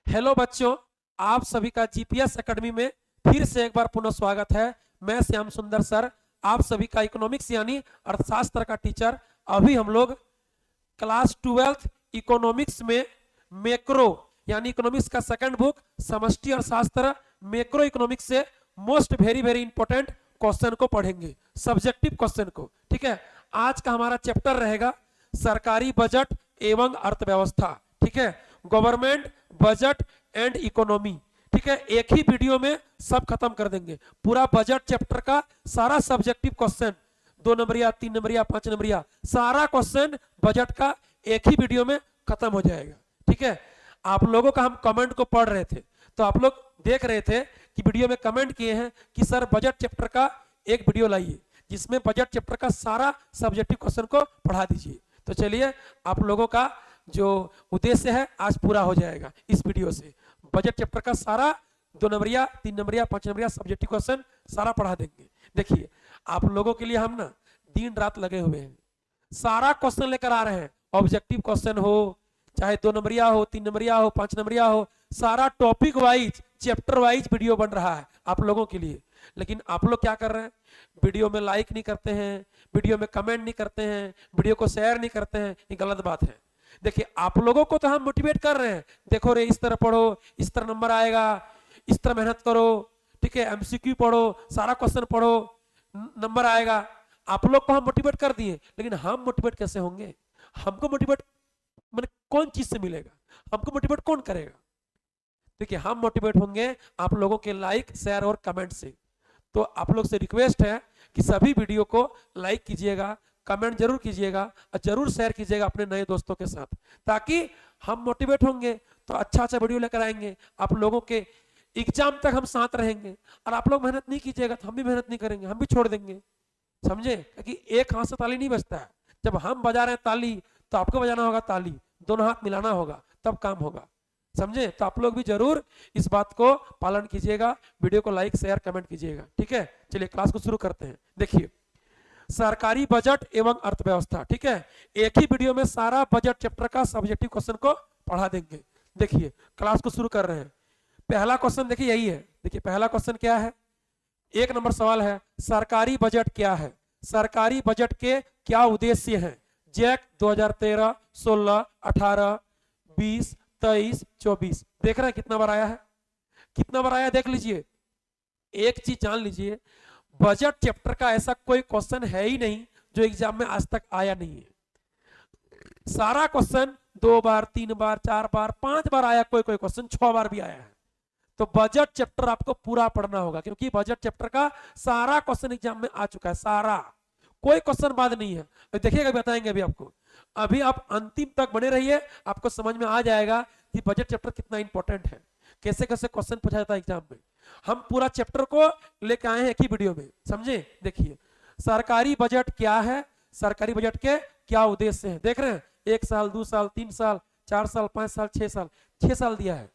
Hello बच्चों, आप सभी का जीपीएस एकेडमी में फिर से एक बार पुनः स्वागत है। मैं श्याम सुंदर सर, आप सभी का इकोनॉमिक्स यानी अर्थशास्त्र का टीचर। अभी हम लोग क्लास 12th इकोनॉमिक्स में मैक्रो यानी इकोनॉमिक्स का सेकंड बुक समष्टि अर्थशास्त्र मैक्रो इकोनॉमिक्स से most very very important question को पढ़ेंगे, सब्जेक्टिव क्वेश्चन को। ठीक है, आज का हमारा चैप्टर रहेगा सरकारी बजट एवं अर्थव्यवस्था। ठीक है, गवर्नमेंट बजट एंड इकोनॉमी। ठीक है, एक ही वीडियो में सब खत्म कर देंगे। पूरा बजट चैप्टर का सारा सब्जेक्टिव क्वेश्चन, 2 नंबरिया, 3 नंबरिया, 5 नंबरिया, सारा क्वेश्चन बजट का एक ही वीडियो में खत्म हो जाएगा। ठीक है, आप लोगों का हम कमेंट को पढ़ रहे थे तो आप लोग देख रहे थे कि वीडियो में कमेंट किए हैं कि सर बजट चैप्टर का एक वीडियो लाइए जिसमें बजट चैप्टर का सारा सब्जेक्टिव क्वेश्चन को पढ़ा दीजिए। तो चलिए, आप लोगों का जो उद्देश्य है आज पूरा हो जाएगा इस वीडियो से। बजट चैप्टर का सारा 2 नंबरिया, 3 नंबरिया, 5 नंबरिया सब्जेक्टिव क्वेश्चन सारा पढ़ा देंगे। देखिए, आप लोगों के लिए हम ना दिन रात लगे हुए हैं, सारा क्वेश्चन लेकर आ रहे हैं। ऑब्जेक्टिव क्वेश्चन हो, चाहे 2 नंबरिया हो, 3 नंबरिया हो, 5 नंबरिया हो, सारा topic wise chapter wise video बन रहा है आप लोगों के लिए। लेकिन आप लोग क्या कर रहे हैं, वीडियो में लाइक नहीं करते हैं, वीडियो में कमेंट नहीं करते हैं, वीडियो को शेयर नहीं करते हैं। ये गलत बात है। देखिए, आप लोगों को तो हम मोटिवेट कर रहे हैं, देखो रे इस तरह पढ़ो, इस तरह नंबर आएगा, इस तरह मेहनत करो। ठीक है, एमसीक्यू पढ़ो, सारा क्वेश्चन पढ़ो, नंबर आएगा। आप लोग को हम मोटिवेट कर दिए, लेकिन हम मोटिवेट कैसे होंगे? हमको मोटिवेट मैंने कौन चीज से मिलेगा? हमको मोटिवेट कौन करेगा? देखिए, हम मोटिवेट होंगे आप लोगों के लाइक, शेयर और कमेंट से। तो आप लोग से रिक्वेस्ट है कि सभी वीडियो को लाइक कीजिएगा, कमेंट जरूर कीजिएगा और जरूर शेयर कीजिएगा अपने नए दोस्तों के साथ, ताकि हम मोटिवेट होंगे तो अच्छा अच्छा वीडियो लेकर आएंगे। आप लोगों के एग्जाम तक हम साथ रहेंगे। और आप लोग मेहनत नहीं कीजिएगा तो हम भी मेहनत नहीं करेंगे, हम भी छोड़ देंगे। समझे? क्योंकि एक हाथ से ताली नहीं बजता है। जब हम बजा रहे हैं ताली तो आपको बजाना होगा ताली, दोनों हाथ मिलाना होगा, तब काम होगा। समझे? तो आप लोग भी जरूर इस बात को पालन कीजिएगा, वीडियो को लाइक शेयर कमेंट कीजिएगा। ठीक है, चलिए क्लास को शुरू करते हैं। देखिए, सरकारी बजट एवं अर्थव्यवस्था। ठीक है, एक ही वीडियो में सारा बजट चैप्टर का सब्जेक्टिव क्वेश्चन को पढ़ा देंगे। देखिए, क्लास को शुरू कर रहे हैं। पहला क्वेश्चन देखिए यही है। देखिए, पहला क्वेश्चन क्या है? 1 नंबर सवाल है, सरकारी बजट क्या है? सरकारी बजट के क्या उद्देश्य हैं? जैक 2013, 16, 18, 20, 23, 24। देख रहे हैं कितना बार आया है? कितना बार आया देख लीजिए। एक चीज जान लीजिए, बजट चैप्टर का ऐसा कोई क्वेश्चन है ही नहीं जो एग्जाम में आज तक आया नहीं है। सारा क्वेश्चन 2 बार, 3 बार, 4 बार, 5 बार आया, कोई कोई क्वेश्चन 6 बार भी आया है। तो बजट चैप्टर आपको पूरा पढ़ना होगा, क्योंकि बजट चैप्टर का सारा क्वेश्चन एग्जाम में आ चुका है, सारा, कोई क्वेश्चन बाद नहीं है। देखिएगा, बताएंगे अभी आपको। अभी आप अंतिम तक बने रहिए, आपको समझ में आ जाएगा कि बजट चैप्टर कितना इंपॉर्टेंट है, कैसे कैसे क्वेश्चन पूछा जाता है एग्जाम में। हम पूरा चैप्टर को लेके आए हैं एक ही वीडियो में। समझे? देखिए, सरकारी बजट क्या है, सरकारी बजट के क्या उद्देश्य हैं। देख रहे हैं, 1 साल, 2 साल, 3 साल, 4 साल, 5 साल, 6 साल, 6 साल दिया है।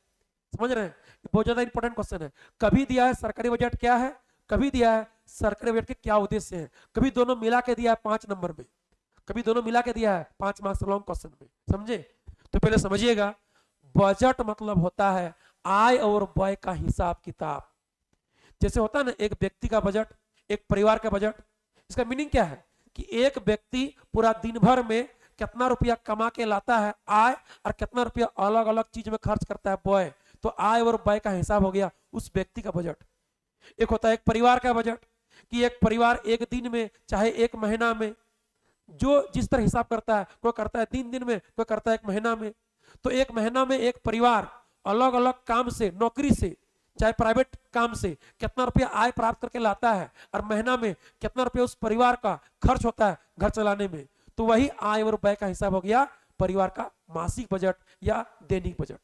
समझ रहे हैं? बहुत ज्यादा इंपॉर्टेंट क्वेश्चन है। कभी दिया है सरकारी बजट क्या है, कभी दिया है सरकारी बजट के क्या उद्देश्य है, कभी दोनों मिला के दिया है 5 नंबर में, कभी दोनों मिला के दिया है 5 मार्क्स लॉन्ग क्वेश्चन में। समझे? तो पहले समझिएगा, बजट मतलब होता है आय और व्यय का हिसाब किताब। जैसे होता है ना एक व्यक्ति का बजट, एक परिवार का बजट। इसका मीनिंग क्या है कि एक व्यक्ति पूरा दिन भर में कितना रुपया कमा के लाता है आय, और कितना रुपया अलग अलग चीज में खर्च करता है व्यय। तो आय और व्यय का हिसाब हो गया उस व्यक्ति का बजट। एक होता है एक परिवार का बजट, कि एक परिवार एक दिन में चाहे एक महीना में जो जिस तरह हिसाब करता है, कोई करता है 3 दिन में, कोई करता है 1 महीना में। तो 1 महीना में एक परिवार अलग अलग काम से, नौकरी से, चाहे प्राइवेट काम से कितना रुपया आय प्राप्त करके लाता है, और महीना में कितना रुपया उस परिवार का खर्च होता है घर चलाने में। तो वही आय और व्यय का हिसाब हो गया परिवार का मासिक बजट या दैनिक बजट,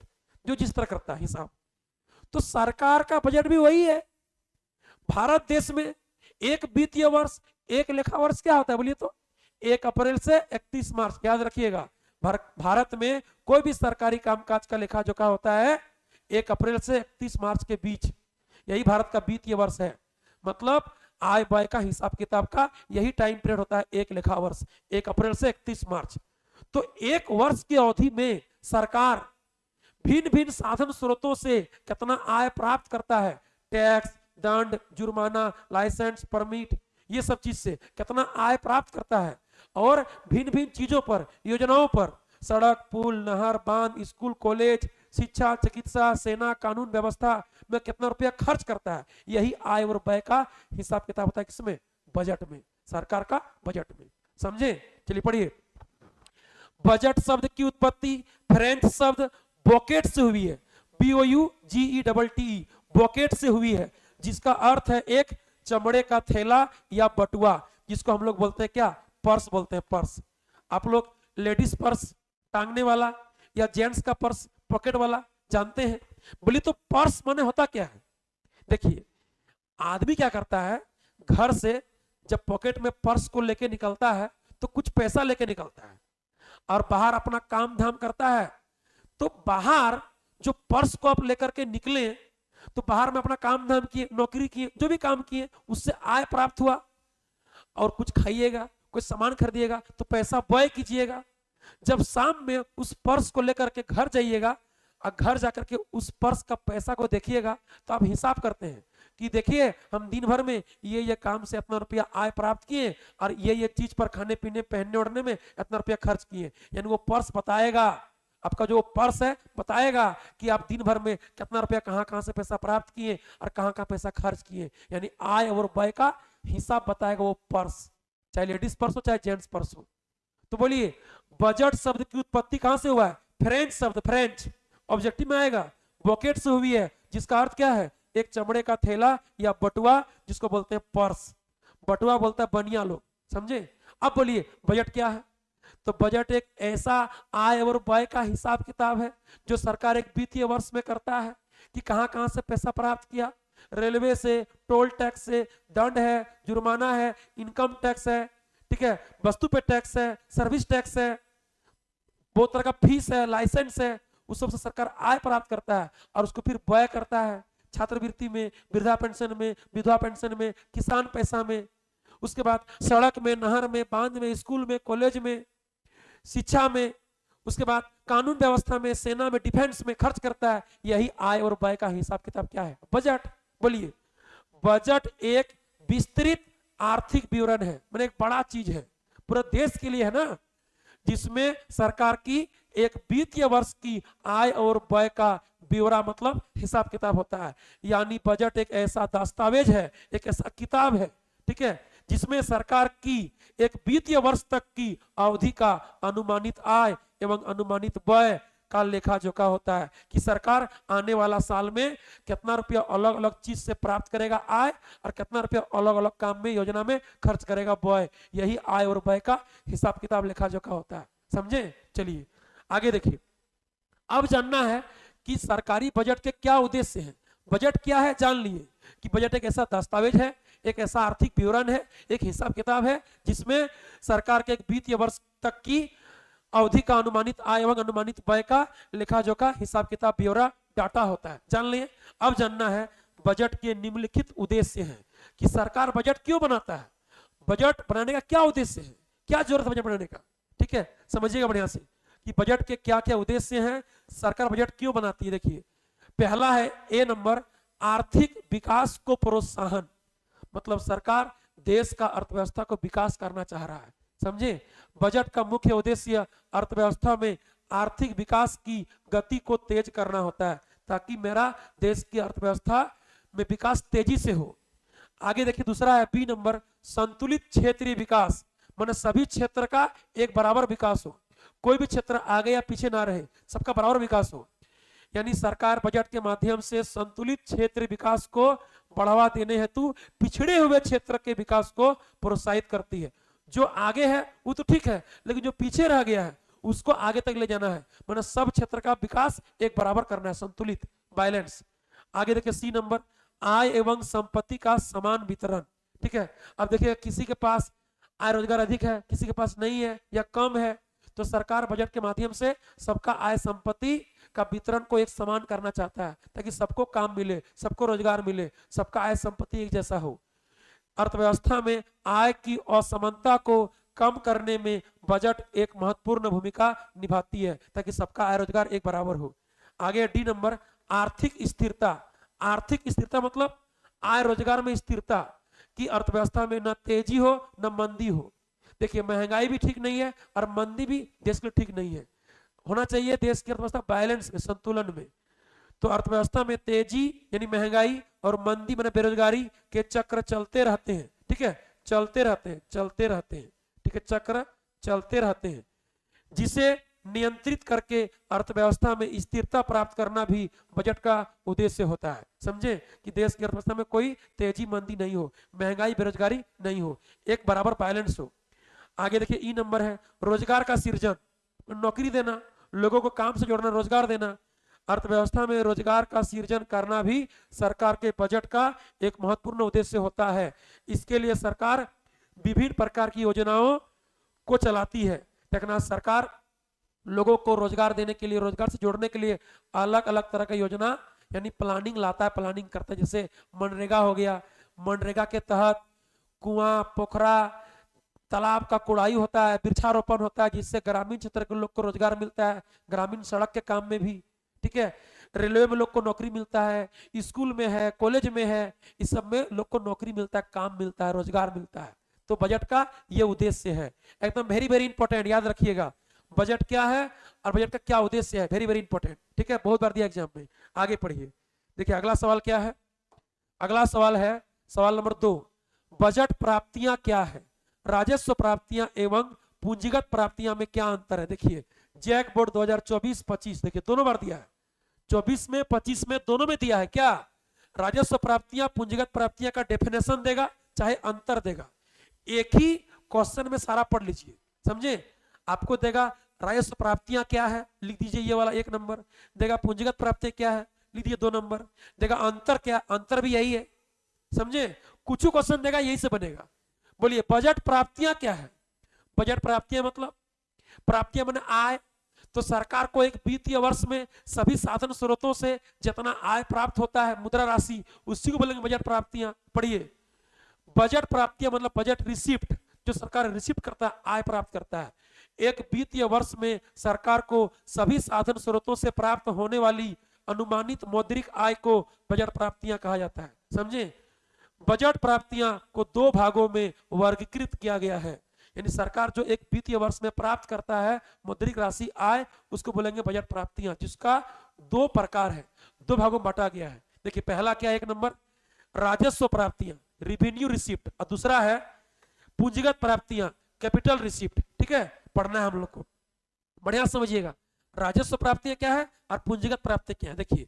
जो जिस तरह करता है हिसाब। तो सरकार का बजट भी वही है। भारत देश में एक वित्तीय वर्ष, एक लेखा वर्ष क्या होता है बोलिए तो? 1 अप्रैल से 31 मार्च। याद रखिएगा, भारत में कोई भी सरकारी कामकाज का लेखा जोखा होता है 1 अप्रैल से 31 मार्च के बीच। यही भारत का वित्तीय वर्ष है। मतलब आय व्यय का हिसाब किताब का यही टाइम पीरियड होता है, एक लेखा वर्ष, 1 अप्रैल से 31 मार्च। तो 1 वर्ष की अवधि में सरकार भिन्न भिन्न साधन स्रोतों से कितना आय प्राप्त करता है, टैक्स, दंड, जुर्माना, लाइसेंस, परमिट, ये सब चीज से कितना आय प्राप्त करता है, और भिन्न भिन्न चीजों पर, योजनाओं पर, सड़क, पुल, नहर, बांध, स्कूल, कॉलेज, शिक्षा, चिकित्सा, सेना, कानून व्यवस्था में कितना रुपया खर्च करता है। यही आय और व्यय का हिसाब किताब होता है किसमें, बजट में, सरकार का बजट में। समझे? चलिए पढ़िए। बजट शब्द की उत्पत्ति फ्रेंच शब्द बॉकेट से हुई है, BOUGETTE, बॉकेट से हुई है, जिसका अर्थ है एक चमड़े का थैला या बटुआ, जिसको हम लोग बोलते हैं क्या, पर्स बोलते हैं, पर्स। आप लोग लेडीज पर्स टांगने वाला या जेंट्स का पर्स पॉकेट वाला जानते हैं। बोली तो पर्स माने होता क्या है? देखिए, आदमी क्या करता है, घर से जब पॉकेट में पर्स को लेके निकलता है तो कुछ पैसा लेके निकलता है, और बाहर अपना काम धाम करता है। तो बाहर जो पर्स को आप लेकर के निकले, तो बाहर में अपना काम धाम किए, नौकरी किए, जो भी काम किए, उससे आय प्राप्त हुआ, और कुछ खाइएगा, कोई सामान खरीदिएगा तो पैसा व्यय कीजिएगा। जब शाम में उस पर्स को लेकर के घर जाइएगा, और घर जाकर के उस पर्स का पैसा को देखिएगा, तो आप हिसाब करते हैं कि देखिए हम दिन भर में ये काम से इतना रुपया आय प्राप्त किए, और ये चीज पर खाने पीने पहनने ओढ़ने में इतना रुपया खर्च किए। यानी वो पर्स बताएगा, आपका जो पर्स है बताएगा कि आप दिन भर में कितना रुपया कहाँ कहाँ से पैसा प्राप्त किए और कहाँ कहाँ पैसा खर्च किए। यानी आय और व्यय का हिसाब बताएगा वो पर्स, चाहे लेडीज पर्स हो चाहे जेंट्स पर्स हो। तो बोलिए, बजट शब्द की उत्पत्ति कहां से हुआ है? फ्रेंच शब्द, फ्रेंच, ऑब्जेक्टिव में आएगा, बॉकेट से हुई है, जिसका अर्थ क्या है, एक चमड़े का थैला या बटुआ, जिसको बोलते हैं पर्स। बटुआ बोलता है बनिया लोग, समझे? अब बोलिए बजट क्या है? तो बजट एक ऐसा आय और व्यय का हिसाब किताब है जो सरकार एक वित्तीय वर्ष में करता है कि कहां कहां से पैसा प्राप्त किया। रेलवे से, टोल टैक्स से, दंड है, जुर्माना है, इनकम टैक्स है, ठीक है, वस्तु पे टैक्स है, सर्विस टैक्स है, बहुत तरह का फीस है, लाइसेंस है, उस सब से सरकार आय प्राप्त करता है, और उसको फिर व्यय करता है छात्रवृत्ति में, वृद्धा पेंशन में, विधवा पेंशन में, किसान पैसा में, उसके बाद सड़क में, नहर में, बांध में, स्कूल में, कॉलेज में, शिक्षा में, उसके बाद कानून व्यवस्था में, सेना में, डिफेंस में खर्च करता है। यही आय और व्यय का हिसाब किताब क्या है? बजट। बोलिए, बजट एक विस्तृत आर्थिक विवरण है, मैंने एक बड़ा चीज है, पूरे देश के लिए है ना, जिसमें सरकार की एक वित्तीय वर्ष की आय और व्यय का ब्यौरा मतलब हिसाब किताब होता है। यानी बजट एक ऐसा दस्तावेज है, एक ऐसा किताब है, ठीक है, जिसमें सरकार की एक वित्तीय वर्ष तक की अवधि का अनुमानित आय एवं अनुमानित व्यय का लेखा जोखा होता है कि सरकार आने वाला साल में कितना रुपया अलग अलग चीज से प्राप्त करेगा आय, और कितना रुपया अलग अलग काम में, योजना में खर्च करेगा व्यय। यही आय और व्यय का हिसाब किताब लेखा जोखा होता है। समझे? चलिए आगे देखिए। अब जानना है कि सरकारी बजट के क्या उद्देश्य हैं। बजट क्या है जान लिए कि बजट एक ऐसा दस्तावेज है, एक ऐसा आर्थिक विवरण है, एक हिसाब किताब है, जिसमें सरकार के एक वित्तीय वर्ष तक की अवधि का अनुमानित आय एवं अनुमानित व्यय का लेखा जोखा, हिसाब किताब, ब्यौरा, डाटा होता है। जान लिए। अब जानना है बजट के निम्नलिखित उद्देश्य हैं कि सरकार बजट क्यों बनाता है, बजट बनाने का क्या उद्देश्य है, क्या जरूरत है बजट बनाने का। ठीक है, समझिएगा बढ़िया से कि बजट के क्या क्या उद्देश्य हैं, सरकार बजट क्यों बनाती है। देखिए, पहला है ए नंबर, आर्थिक विकास को प्रोत्साहन, मतलब सरकार देश का अर्थव्यवस्था को विकास करना चाह रहा है। समझे? बजट का मुख्य उद्देश्य अर्थव्यवस्था में आर्थिक विकास की गति को तेज करना होता है, ताकि मेरा देश की अर्थव्यवस्था में विकास तेजी से हो। आगे देखिए, दूसरा है बी नंबर, संतुलित क्षेत्रीय विकास, माने सभी क्षेत्र का एक बराबर विकास हो, कोई भी क्षेत्र आगे या पीछे ना रहे, सबका बराबर विकास हो। यानी सरकार बजट के माध्यम से संतुलित क्षेत्र विकास को बढ़ावा देने हेतु पिछड़े हुए क्षेत्र के विकास को प्रोत्साहित करती है। जो आगे है वो तो ठीक है, लेकिन जो पीछे रह गया है उसको आगे तक ले जाना है, मतलब सब क्षेत्र का विकास एक बराबर करना है, संतुलित, बैलेंस। आगे देखिए सी नंबर, आय एवं संपत्ति का समान वितरण। ठीक है, अब देखिए किसी के पास आय रोजगार अधिक है, किसी के पास नहीं है या कम है, तो सरकार बजट के माध्यम से सबका आय संपत्ति का वितरण को एक समान करना चाहता है, ताकि सबको काम मिले, सबको रोजगार मिले, सबका आय संपत्ति एक जैसा हो। अर्थव्यवस्था में आय की असमानता को कम करने में बजट एक महत्वपूर्ण भूमिका निभाती है, ताकि सबका आय रोजगार एक बराबर हो। आगे डी नंबर, आर्थिक स्थिरता। आर्थिक स्थिरता मतलब आय रोजगार में स्थिरता, कि अर्थव्यवस्था में न तेजी हो न मंदी हो। देखिए महंगाई भी ठीक नहीं है और मंदी भी देश के लिए ठीक नहीं है। होना चाहिए देश की अर्थव्यवस्था बैलेंस में, संतुलन में। तो अर्थव्यवस्था में तेजी यानी महंगाई और मंदी माने बेरोजगारी के चक्र चलते रहते हैं, ठीक है, चलते रहते हैं, चलते रहते हैं, ठीक है, चक्र चलते रहते हैं, जिसे नियंत्रित करके अर्थव्यवस्था में स्थिरता प्राप्त करना भी बजट का उद्देश्य होता है। समझे कि देश की अर्थव्यवस्था में कोई तेजी मंदी नहीं हो, महंगाई बेरोजगारी नहीं हो, एक बराबर बैलेंस हो। आगे देखिए ई नंबर है रोजगार का सृजन, नौकरी देना, लोगों को काम से जोड़ना, रोजगार देना। अर्थव्यवस्था में रोजगार का सृजन करना भी सरकार के बजट का एक महत्वपूर्ण उद्देश्य होता है। इसके लिए सरकार विभिन्न प्रकार की योजनाओं को चलाती है। देखना सरकार लोगों को रोजगार देने के लिए, रोजगार से जोड़ने के लिए अलग अलग तरह का योजना यानी प्लानिंग लाता है, प्लानिंग करता है। जैसे मनरेगा हो गया, मनरेगा के तहत कुआं, पोखरा, तालाब का कुड़ाई होता है, वृक्षारोपण होता है, जिससे ग्रामीण क्षेत्र के लोग को रोजगार मिलता है, ग्रामीण सड़क के काम में भी, ठीक है, रेलवे में लोग को नौकरी मिलता है, स्कूल में है, कॉलेज में है, इस सब में लोग को नौकरी मिलता है, काम मिलता है, रोजगार मिलता है। तो बजट का ये उद्देश्य है, एकदम वेरी वेरी इंपॉर्टेंट, याद रखिएगा बजट क्या है और बजट का क्या उद्देश्य है, वेरी वेरी इंपॉर्टेंट, ठीक है, बहुत बार दिया एग्जाम में। आगे पढ़िए, देखिए अगला सवाल क्या है। अगला सवाल है सवाल नंबर 2, बजट प्राप्तियां क्या है, राजस्व प्राप्तियां एवं पूंजीगत प्राप्तियां में क्या अंतर है। देखिए जैक बोर्ड 2024-25 देखिए दोनों बार दिया है, 24 में 25 में दोनों में दिया है क्या, राजस्व प्राप्तियां पूंजीगत प्राप्तियां का डेफिनेशन देगा चाहे अंतर देगा। एक ही क्वेश्चन में सारा पढ़ लीजिए, समझे। आपको देगा राजस्व प्राप्तियां क्या है, लिख दीजिए ये वाला 1 नंबर, देगा पूंजीगत प्राप्तियां क्या है, लिख दीजिए 2 नंबर, देगा अंतर क्या, अंतर भी यही है, समझे। कुछ क्वेश्चन देगा यही से बनेगा। बोलिए बजट प्राप्तियां क्या है। बजट प्राप्तियां मतलब प्राप्तियां माने आय, तो सरकार को एक वित्तीय वर्ष में सभी साधन स्रोतों से जितना आय प्राप्त होता है, मुद्रा राशि, उसी को बोलेंगे बजट प्राप्तियां। पढ़िए बजट प्राप्तियां मतलब बजट रिसिप्ट, जो सरकार रिसिप्ट करता है, आय प्राप्त करता है। एक वित्तीय वर्ष में सरकार को सभी साधन स्रोतों से प्राप्त होने वाली अनुमानित मौद्रिक आय को बजट प्राप्तियां कहा जाता है, समझे। बजट प्राप्तियां को 2 भागों में वर्गीकृत किया गया है, यानी सरकार जो एक वित्तीय वर्ष में प्राप्त करता है मौद्रिक राशि आय, उसको बोलेंगे बजट प्राप्तियां, जिसका 2 प्रकार है, 2 भागों में बांटा गया है। देखिए पहला क्या है, 1 नंबर राजस्व प्राप्तियां, रेवेन्यू रिसिप्ट, और दूसरा है पूंजीगत प्राप्तियां, कैपिटल रिसिप्ट, ठीक है, पढ़ना है हम लोग को, बढ़िया समझिएगा। राजस्व प्राप्तियां क्या है और पूंजीगत प्राप्तियां क्या है। देखिए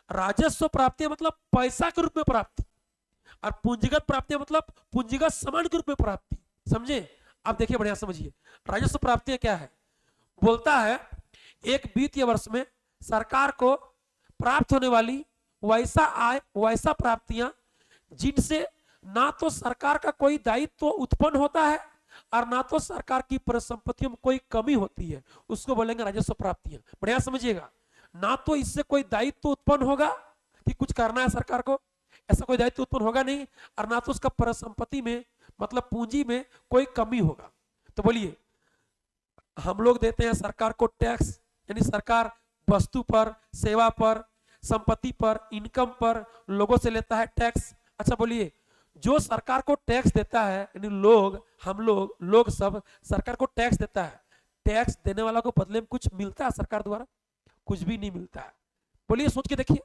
राजस्व प्राप्तियां मतलब पैसा के रूप में प्राप्ति, और पूंजीगत प्राप्तियां मतलब पूंजीगत सामान के रूप में प्राप्ति, समझे। अब देखिए बढ़िया समझिए, राजस्व प्राप्तियां क्या है, बोलता है एक वित्तीय वर्ष में सरकार को प्राप्त होने वाली वैसा आय, वैसा प्राप्तियां जिनसे ना तो सरकार का कोई दायित्व उत्पन्न होता है और ना तो सरकार की परिसंपत्तियों में कोई कमी होती है, उसको बोलेंगे राजस्व प्राप्तियां। बढ़िया समझिएगा, ना तो इससे कोई दायित्व उत्पन्न होगा कि कुछ करना है सरकार को, ऐसा कोई दायित्व उत्पन्न होगा नहीं, और ना तो उसका परिसंपत्ति में मतलब पूंजी में कोई कमी होगा। तो बोलिए हम लोग देते हैं सरकार को टैक्स, यानी सरकार वस्तु पर, सेवा पर, संपत्ति पर, इनकम पर लोगों से लेता है टैक्स। अच्छा बोलिए जो सरकार को टैक्स देता है, यानी लोग, हम लोग सब सरकार को टैक्स देता है, टैक्स देने वाला को बदले में कुछ मिलता है सरकार द्वारा, कुछ भी नहीं मिलता है। बोलिए सोच के देखिए,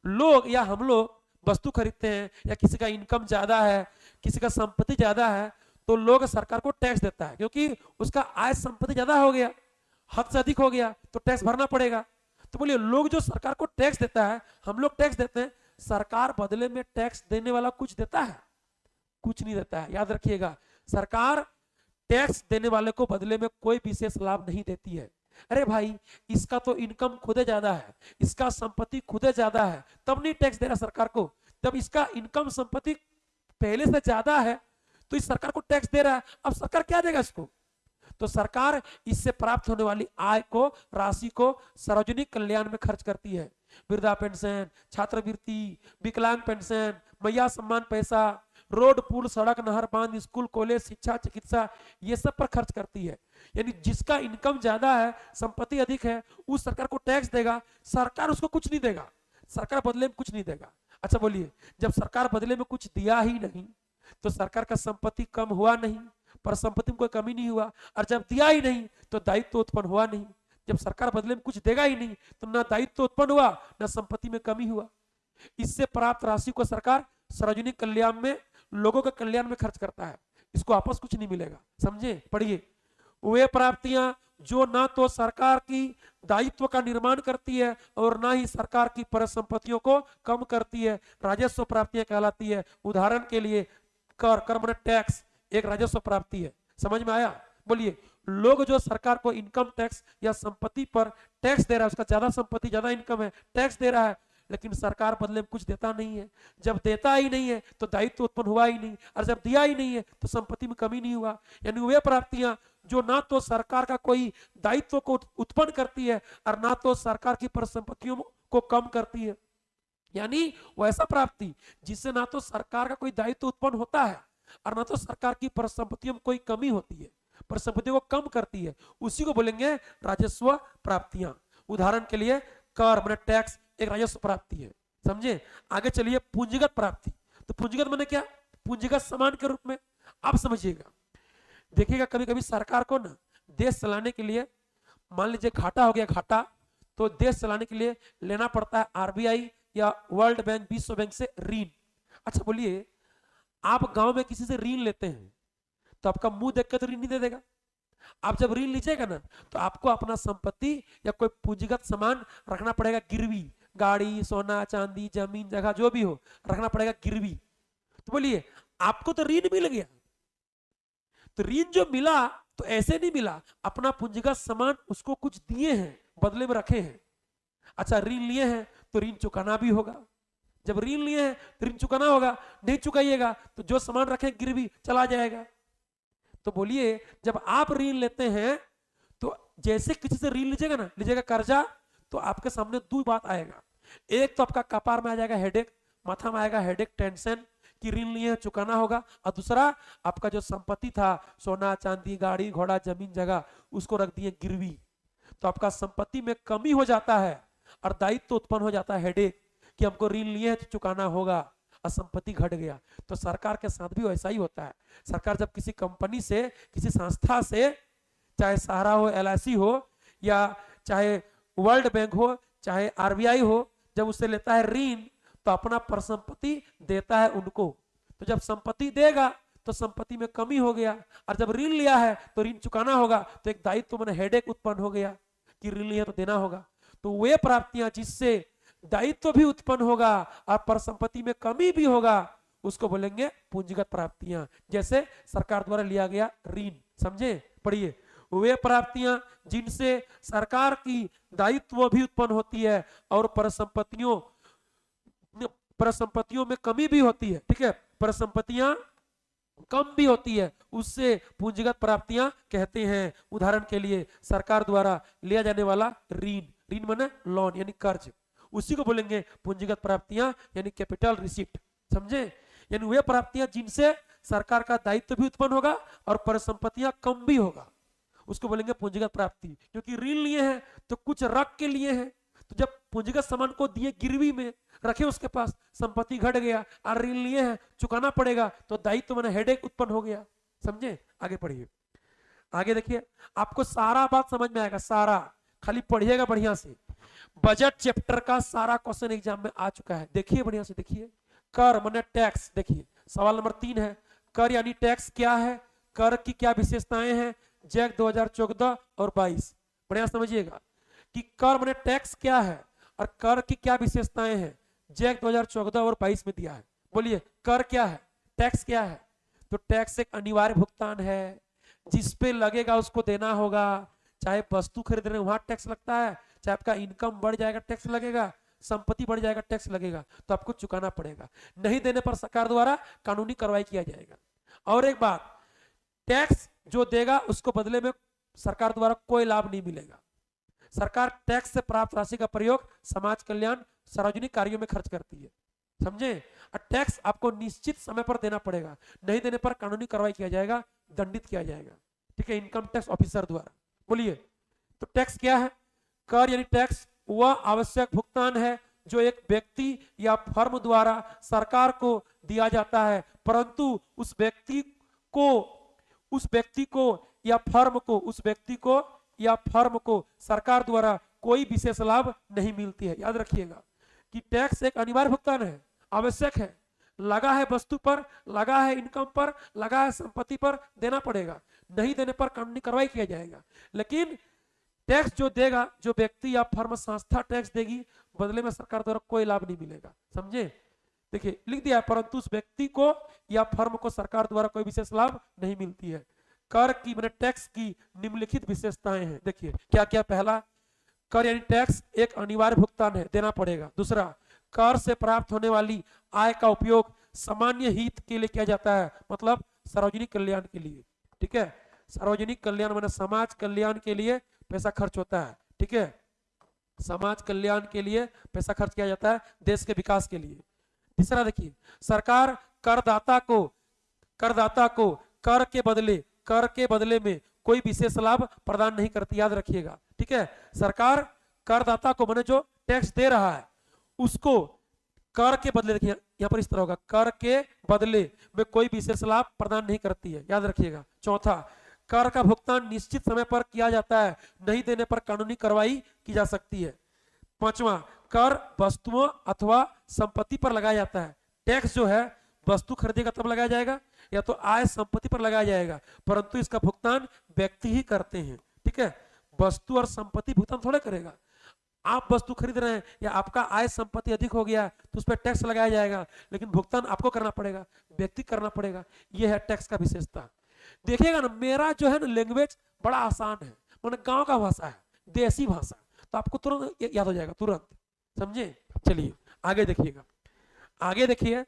लोग या हम लोग वस्तु खरीदते हैं या किसी का इनकम ज्यादा है, किसी का संपत्ति ज्यादा है, तो लोग सरकार को टैक्स देता है, क्योंकि उसका आय संपत्ति ज्यादा हो गया, हद से अधिक हो गया, तो टैक्स भरना पड़ेगा। तो बोलिए लोग जो सरकार को टैक्स देता है, हम लोग टैक्स देते हैं, सरकार बदले में टैक्स देने वाला कुछ देता है, कुछ नहीं देता है। याद रखिएगा सरकार टैक्स देने वाले को बदले में कोई विशेष लाभ नहीं देती है। अरे भाई इसका तो इनकम खुदे ज्यादा है, इसका संपत्ति खुदे ज्यादा है, तब नहीं टैक्स दे रहा सरकार को। जब इसका इनकम संपत्ति पहले से ज्यादा है तो इस सरकार को टैक्स दे रहा है, अब सरकार क्या देगा इसको। तो सरकार इससे प्राप्त होने वाली आय को, राशि को सार्वजनिक कल्याण में खर्च करती है। वृद्धा पेंशन, छात्रवृत्ति, विकलांग पेंशन, मैया सम्मान पैसा, रोड, पुल, सड़क, नहर, बांध, स्कूल, कॉलेज, शिक्षा, चिकित्सा, ये सब पर खर्च करती है। यानी जिसका इनकम ज्यादा है, संपत्ति अधिक है, उस सरकार को टैक्स देगा, सरकार उसको कुछ नहीं देगा, सरकार बदले में कुछ नहीं देगा। अच्छा बोलिए, जब सरकार बदले में कुछ दिया ही नहीं तो सरकार का संपत्ति कम हुआ नहीं, पर संपत्ति में कोई कमी नहीं हुआ, और जब दिया ही नहीं तो दायित्व तो उत्पन्न हुआ नहीं। जब सरकार बदले में कुछ देगा ही नहीं तो ना दायित्व उत्पन्न हुआ, ना संपत्ति में कमी हुआ। इससे प्राप्त राशि को सरकार सार्वजनिक कल्याण में, लोगों के कल्याण में खर्च करता है, इसको आपस कुछ नहीं मिलेगा। समझे, पढ़िए। वे प्राप्तियां जो ना तो सरकार की दायित्व का निर्माण करती है और ना ही सरकार की परिसंपत्तियों को कम करती है, राजस्व प्राप्तियां कहलाती है। उदाहरण के लिए कर, कर माने टैक्स, एक राजस्व प्राप्ति है। समझ में आया? बोलिए, लोग जो सरकार को इनकम टैक्स या संपत्ति पर टैक्स दे रहा है, उसका ज्यादा संपत्ति ज्यादा इनकम है, टैक्स दे रहा है, लेकिन सरकार बदले में कुछ देता नहीं है। जब देता ही नहीं है तो दायित्व उत्पन्न हुआ ही नहीं, और जब दिया ही नहीं है तो संपत्ति में कमी नहीं हुआ। यानी वे प्राप्तियां जो ना तो सरकार का कोई दायित्व को उत्पन्न करती है और ना तो सरकार की परिसंपत्तियों को कम करती है। यानी वैसा प्राप्ति जिससे ना तो सरकार का कोई दायित्व उत्पन्न होता है और ना तो सरकार की परिसंपत्तियों में कोई कमी होती है, परिसंपत्तियों को कम करती है, उसी को बोलेंगे राजस्व प्राप्तियां। उदाहरण के लिए कर माने टैक्स एक राजस्व प्राप्ति है। समझे? आगे चलिए, पूंजीगत प्राप्ति। तो पूंजीगत माने क्या? पूंजीगत सामान के रूप में। आप समझिएगा, देखिएगा कभी कभी सरकार को ना देश चलाने के लिए, मान लीजिए घाटा हो गया, घाटा, तो देश चलाने के लिए लेना पड़ता है आरबीआई या वर्ल्ड बैंक, विश्व बैंक से ऋण। अच्छा बोलिए, आप गांव में किसी से ऋण लेते हैं तो आपका मुंह देख कर तो ऋण नहीं दे देगा। आप जब ऋण लीजिएगा ना तो आपको अपना संपत्ति या कोई पूंजीगत सामान रखना पड़ेगा गिरवी, गाड़ी, सोना, चांदी, जमीन, जगह जो भी हो, रखना पड़ेगा गिरवी। तो बोलिए, आपको तो ऋण मिल गया, तो ऋण जो मिला तो ऐसे नहीं मिला, अपना पूंजीगत सामान उसको कुछ दिए हैं, बदले में रखे हैं। अच्छा, ऋण लिए हैं तो ऋण चुकाना भी होगा। जब ऋण लिए हैं तो ऋण चुकाना होगा, नहीं चुकाइएगा तो जो सामान रखे गिरवी चला जाएगा। तो बोलिए, जब आप ऋण लेते हैं तो जैसे किसी से ऋण लीजिएगा ना, लीजिएगा कर्जा, तो आपके सामने दो बात आएगा। एक तो आपका कपार में आ जाएगा हेडेक, माथा में आएगा हेडेक, टेंशन कि ऋण लिए हैं चुकाना होगा, और दूसरा आपका जो संपत्ति था, सोना, चांदी, गाड़ी, घोड़ा, जमीन, जगह, उसको रख दिए गिरवी, तो आपका संपत्ति में कमी हो जाता है और दायित्व तो उत्पन्न हो जाता है हेडेक कि हमको ऋण लिए हैं तो चुकाना होगा, और संपत्ति घट गया। तो सरकार के साथ भी वैसा ही होता है। सरकार जब किसी कंपनी से, किसी संस्था से, चाहे सहारा हो, एलआईसी हो, या चाहे वर्ल्ड बैंक हो, चाहे आरबीआई हो, जब उससे लेता है ऋण तो अपना परिसंपत्ति देता है उनको। तो जब संपत्ति देगा तो संपत्ति में कमी हो गया, और जब ऋण लिया है तो ऋण चुकाना होगा, तो एक दायित्व मैंने हेडेक उत्पन्न हो गया कि ऋण लिया तो देना होगा। तो वे प्राप्तियां जिससे दायित्व भी उत्पन्न होगा और परिसंपत्ति में कमी भी होगा, उसको बोलेंगे पूंजीगत प्राप्तियां। जैसे सरकार द्वारा लिया गया ऋण। समझे? पढ़िए, वे प्राप्तियां जिनसे सरकार की दायित्व भी उत्पन्न होती है और परिसंपत्तियों में कमी भी होती है। ठीक है, परिसंपत्तियां कम भी होती है, उससे पूंजीगत प्राप्तियां कहते हैं। उदाहरण के लिए सरकार द्वारा लिया जाने वाला ऋण, ऋण माने लोन यानी कर्ज, उसी को बोलेंगे पूंजीगत प्राप्तियां यानी कैपिटल रिसिप्ट। समझे? यानी वे प्राप्तियां जिनसे सरकार का दायित्व भी उत्पन्न होगा और परिसंपत्तियां कम भी होगा, उसको बोलेंगे पूंजीगत प्राप्ति। क्योंकि ऋण लिए हैं तो कुछ रख के लिए हैं, तो जब पूंजीगत सामान को दिए गिरवी में रखे, उसके पास संपत्ति घट गया और ऋण लिए हैं चुकाना पड़ेगा, तो दायित्व मैंने हेडेक उत्पन्न हो गया। समझे? आगे पढ़िए, आगे देखिए, आपको सारा बात समझ में आएगा, सारा, खाली पढ़िएगा बढ़िया से। बजट चैप्टर का सारा क्वेश्चन एग्जाम में आ चुका है, देखिए बढ़िया से देखिए। कर माने टैक्स, देखिए सवाल नंबर 3 है, कर यानी टैक्स क्या है, कर की क्या विशेषताएं हैं, जैक 2014 और 22। बढ़िया समझिएगा कि कर माने टैक्स क्या है और कर की क्या विशेषताएं हैं, जैक 2014 और 22 में दिया है। बोलिए, कर क्या है, टैक्स क्या है? तो टैक्स एक अनिवार्य भुगतान है, जिस पे लगेगा उसको देना होगा। चाहे वस्तु खरीद रहे हैं वहां टैक्स लगता है, चाहे आपका इनकम बढ़ जाएगा टैक्स लगेगा, संपत्ति बढ़ जाएगा टैक्स लगेगा, तो आपको चुकाना पड़ेगा। नहीं देने पर सरकार द्वारा कानूनी कार्रवाई किया जाएगा। और एक बात, टैक्स जो देगा उसको बदले में सरकार द्वारा कोई लाभ नहीं मिलेगा। सरकार टैक्स से प्राप्त राशि का प्रयोग समाज कल्याण, सार्वजनिक कार्यों में खर्च करती है। समझे। और टैक्स आपको निश्चित समय पर देना पड़ेगा, नहीं देने पर कानूनी कार्रवाई किया जाएगा, दंडित किया जाएगा, ठीक है, इनकम टैक्स ऑफिसर द्वारा। बोलिए, तो टैक्स क्या है? कर यानी टैक्स वह आवश्यक भुगतान है जो एक व्यक्ति या फर्म द्वारा सरकार को दिया जाता है, परंतु उस व्यक्ति को या फर्म को सरकार द्वारा कोई विशेष लाभ नहीं मिलती है। याद रखिएगा कि टैक्स एक अनिवार्य भुगतान है, आवश्यक है, लगा है वस्तु पर, लगा है इनकम पर, लगा है संपत्ति पर, देना पड़ेगा, नहीं देने पर कानूनी कार्रवाई किया जाएगा। लेकिन टैक्स जो देगा, जो व्यक्ति या फर्म संस्था टैक्स देगी, बदले में सरकार द्वारा कोई लाभ नहीं मिलेगा। समझे। देखिए लिख दिया, परंतु उस व्यक्ति को या फर्म को सरकार द्वारा कोई विशेष लाभ नहीं मिलती है। कर की मैंने टैक्स की निम्नलिखित विशेषताएं हैं। देखिए क्या क्या। पहला, कर यानी टैक्स एक अनिवार्य भुगतान है, देना पड़ेगा। दूसरा, कर से प्राप्त होने वाली आय का उपयोग सामान्य हित के लिए किया जाता है, मतलब सार्वजनिक कल्याण के लिए, ठीक है। सार्वजनिक कल्याण माने समाज कल्याण के लिए पैसा खर्च होता है, ठीक है, समाज कल्याण के लिए पैसा खर्च किया जाता है, देश के विकास के लिए। तीसरा देखिए, सरकार करदाता को कर के बदले में कोई विशेष लाभ प्रदान नहीं करती। याद रखिएगा, ठीक है। सरकार करदाता को माने जो टैक्स दे रहा है उसको कर के बदले, देखिए यहाँ पर इस तरह होगा, कर के बदले में कोई विशेष लाभ प्रदान नहीं करती है। याद रखिएगा। चौथा, कर का भुगतान निश्चित समय पर किया जाता है, नहीं देने पर कानूनी कार्रवाई की जा सकती है। पांचवा, कर वस्तुओं अथवा संपत्ति पर लगाया जाता है। टैक्स जो है वस्तु खरीदेगा तब लगाया जाएगा, या तो आय संपत्ति पर लगाया जाएगा, परंतु इसका भुगतान व्यक्ति ही करते हैं, ठीक है। वस्तु और संपत्ति भुगतान थोड़े करेगा। आप वस्तु खरीद रहे हैं या आपका आय संपत्ति अधिक हो गया तो उस पर टैक्स लगाया जाएगा, लेकिन भुगतान आपको करना पड़ेगा, व्यक्ति करना पड़ेगा। यह है टैक्स का विशेषता। देखिएगा ना, मेरा जो है ना लैंग्वेज बड़ा आसान है, मतलब गांव का भाषा है, देसी भाषा, तो आपको तुरंत याद हो जाएगा, तुरंत। समझे। चलिए आगे देखिएगा। आगे देखिए,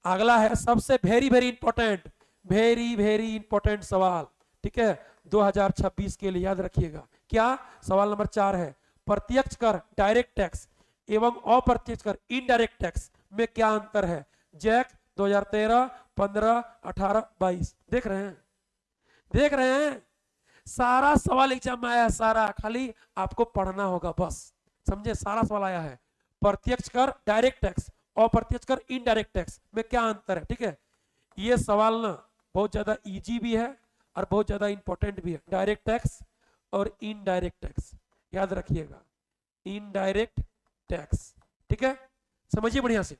अगला है सबसे वेरी वेरी इंपॉर्टेंट सवाल, ठीक है, 2026 के लिए। याद रखिएगा। क्या? सवाल नंबर 4 है, प्रत्यक्ष कर डायरेक्ट टैक्स एवं अप्रत्यक्ष कर इनडायरेक्ट टैक्स में क्या अंतर है? जैक 2013, 15, 18, 22। देख रहे हैं। सारा सवाल एग्जाम में आया है, सारा, खाली आपको पढ़ना होगा बस। समझे। सारा सवाल आया है। प्रत्यक्ष कर डायरेक्ट टैक्स, अप्रत्यक्ष कर इनडायरेक्ट टैक्स में क्या अंतर है, ठीक है। ये सवाल ना बहुत ज्यादा इजी भी है और बहुत ज्यादा इंपॉर्टेंट भी है। डायरेक्ट टैक्स और इनडायरेक्ट टैक्स, याद रखिएगा, इनडायरेक्ट टैक्स, ठीक है। समझिए बढ़िया से।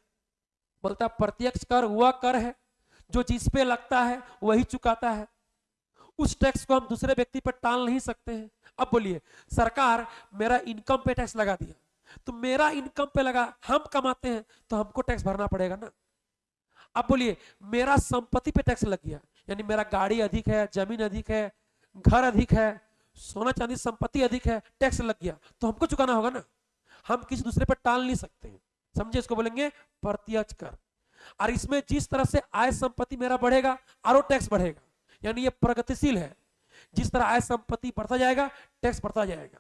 बोलता प्रत्यक्ष कर वह कर है जो जिस पे लगता है वही चुकाता है, उस टैक्स को हम दूसरे व्यक्ति पर टाल नहीं सकते हैं। अब बोलिए, सरकार मेरा इनकम पे टैक्स लगा दिया, तो मेरा इनकम पे लगा, हम कमाते हैं तो हमको टैक्स भरना पड़ेगा ना। अब बोलिए, मेरा संपत्ति पे टैक्स लग गया, यानी मेरा गाड़ी अधिक है, जमीन अधिक है, घर अधिक है, सोना चांदी संपत्ति अधिक है, टैक्स लग गया, तो हमको चुकाना होगा ना, हम किसी दूसरे पर टाल नहीं सकते हैं। समझे। इसको बोलेंगे प्रत्यक्ष कर। और इसमें जिस तरह से आय संपत्ति मेरा बढ़ेगा और टैक्स बढ़ेगा, यानी ये प्रगतिशील है। जिस तरह आय संपत्ति बढ़ता जाएगा टैक्स बढ़ता जाएगा।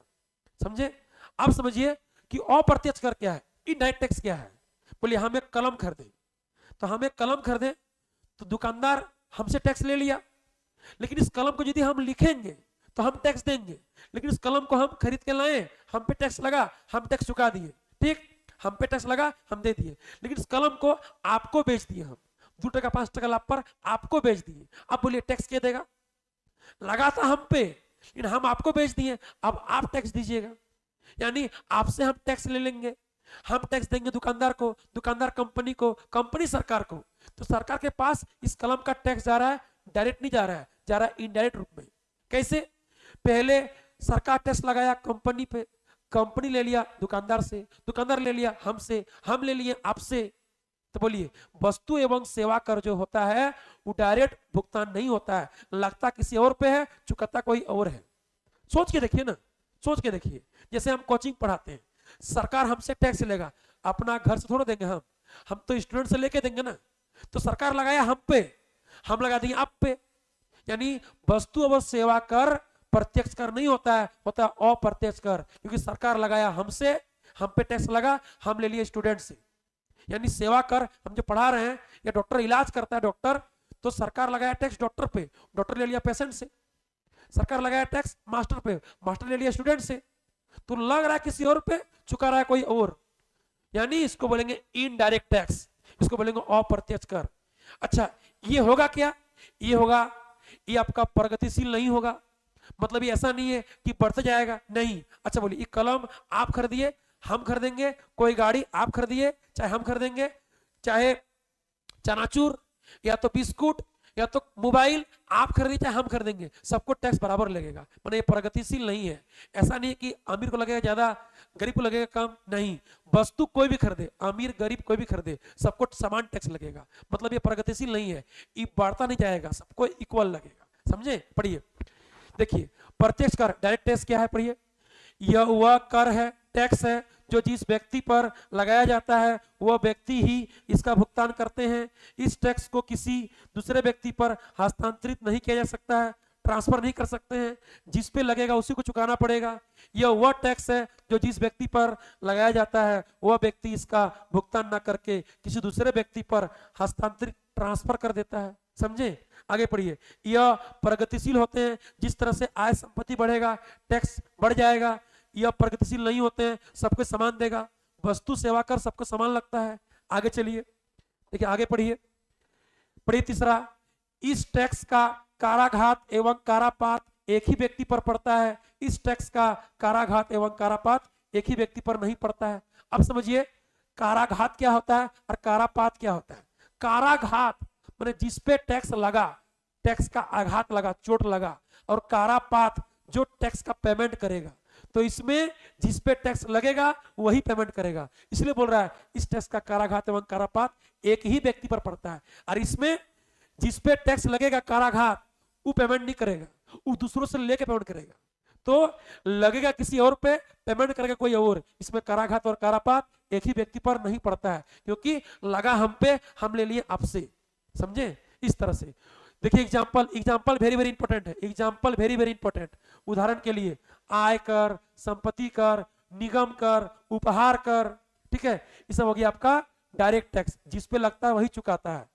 समझे। अब समझिए कि अप्रत्यक्ष कर क्या है, इनडायरेक्ट टैक्स क्या है। बोलिए, हम एक कलम खरीदें तो दुकानदार हमसे टैक्स ले लिया, लेकिन इस कलम को यदि हम लिखेंगे तो हम टैक्स देंगे, लेकिन इस कलम को हम खरीद के लाए, हम पे टैक्स लगा, हम टैक्स चुका दिए, ठीक, हम पे टैक्स लगा, हम दे दिए, लेकिन इस कलम को आपको बेच दिए, हम 2 टका 5 टका लाभ पर आपको बेच दिए। अब बोलिए टैक्स क्या देगा? लगा था हम पे, लेकिन हम आपको बेच दिए, अब आप टैक्स दीजिएगा। यानी आपसे हम टैक्स ले लेंगे, हम टैक्स देंगे दुकानदार को, दुकानदार कंपनी को, कंपनी सरकार को। तो सरकार के पास इस कलम का टैक्स जा रहा है, डायरेक्ट नहीं जा रहा है, जा रहा है इनडायरेक्ट रूप में। कैसे? पहले सरकार टैक्स लगाया कंपनी पे, कंपनी ले लिया दुकानदार से, दुकानदार ले लिया हमसे, हम ले लिए आपसे। तो बोलिए, वस्तु एवं सेवा कर जो होता है वो डायरेक्ट भुगतान नहीं होता है, लगता किसी और पे है, चुकाता कोई और है। सोच के देखिए ना, सोच के देखिए। जैसे हम कोचिंग पढ़ाते हैं, सरकार हमसे टैक्स लेगा, अपना घर से थोड़ा देंगे, हम तो स्टूडेंट से लेके देंगे ना। तो सरकार लगाया हम पे, हम लगा देंगे आप पे। यानी वस्तु एवं सेवा कर प्रत्यक्ष कर नहीं होता है, होता है अप्रत्यक्ष कर, क्योंकि सरकार लगाया हमसे, हम पे टैक्स लगा, हम ले लिए स्टूडेंट से। यानी सेवा कर हम जो पढ़ा रहे हैं, या डॉक्टर इलाज करता है, डॉक्टर तो सरकार लगाया टैक्स डॉक्टर पे, डॉक्टर ले लिया पेशेंट से। सरकार लगाया टैक्स मास्टर पे, मास्टर ले लिया स्टूडेंट से। तो लग रहा है किसी और पे, चुका रहा है कोई और, यानी इसको बोलेंगे इनडायरेक्ट टैक्स, इसको बोलेंगे अप्रत्यक्ष कर। अच्छा, ये होगा क्या? ये होगा, ये आपका प्रगतिशील नहीं होगा, मतलब ये ऐसा नहीं है कि बढ़ते जाएगा, नहीं। अच्छा बोलिए, ये कलम आप खरीदिए, हम खरीदेंगे, कोई गाड़ी आप खरीदिए चाहे हम खरीदेंगे, चाहे चनाचूर या तो बिस्कुट या तो मोबाइल आप खरीदिए चाहे हम खरीदेंगे, सबको टैक्स बराबर लगेगा। मतलब ये प्रगतिशील नहीं है। ऐसा नहीं है कि अमीर को लगेगा ज्यादा, गरीब को लगेगा कम, नहीं। वस्तु कोई भी खरीदे, अमीर गरीब कोई भी खरीदे, सबको समान टैक्स लगेगा। मतलब ये प्रगतिशील नहीं है, ये बढ़ता नहीं जाएगा, सबको इक्वल लगेगा। समझे? पढ़िए, देखिए प्रत्यक्ष कर डायरेक्ट टैक्स क्या है, पढ़िए। यह वह कर है, टैक्स है जो जिस व्यक्ति पर लगाया जाता है वह व्यक्ति ही इसका भुगतान करते हैं। इस टैक्स को किसी दूसरे व्यक्ति पर हस्तांतरित नहीं किया जा सकता है, ट्रांसफर नहीं कर सकते हैं, जिस पे लगेगा उसी को चुकाना पड़ेगा। यह वह टैक्स है जो जिस व्यक्ति पर लगाया जाता है वह व्यक्ति इसका भुगतान न करके किसी दूसरे व्यक्ति पर हस्तांतरित ट्रांसफर कर देता है। समझे? आगे पढ़िए। यह प्रगतिशील होते हैं, जिस तरह से आय संपत्ति बढ़ेगा टैक्स बढ़ जाएगा। यह प्रगतिशील नहीं होते हैं, सबको समान देगा। वस्तु सेवा कर सबको समान लगता है। आगे चलिए, देखिए आगे पढ़िए। पढ़िए तीसरा, इस टैक्स का काराघात एवं कारापात एक ही व्यक्ति पर पड़ता है। इस टैक्स का काराघात एवं कारापात एक ही व्यक्ति पर नहीं पड़ता है। अब समझिए काराघात क्या होता है और कारापात क्या होता है। काराघात माने जिस पे टैक्स लगा, टैक्स का आघात लगा, चोट लगा, और कारापात जो टैक्स का पेमेंट करेगा। तो इसमें जिस पे टैक्स लगेगा वही पेमेंट करेगा, इसलिए बोल रहा है इस टैक्स का काराघात एवं कारापात एक ही व्यक्ति पर पड़ता है। और इसमें जिस पे टैक्स लगेगा काराघात, वो पेमेंट नहीं करेगा, वो दूसरों से लेके पेमेंट करेगा। तो लगेगा किसी और पे, पेमेंट करेगा कोई और। इसमें काराघात और कारापात एक ही व्यक्ति पर नहीं पड़ता है, क्योंकि लगा हम पे, हम ले लिए आपसे। समझे? इस तरह से देखिए एग्जाम्पल वेरी वेरी इंपॉर्टेंट है। Example very very important. उदाहरण के लिए आयकर, संपत्ति कर, निगम कर, उपहार कर, ठीक है, ये सब हो गया आपका डायरेक्ट टैक्स, जिस पे लगता है वही चुकाता है।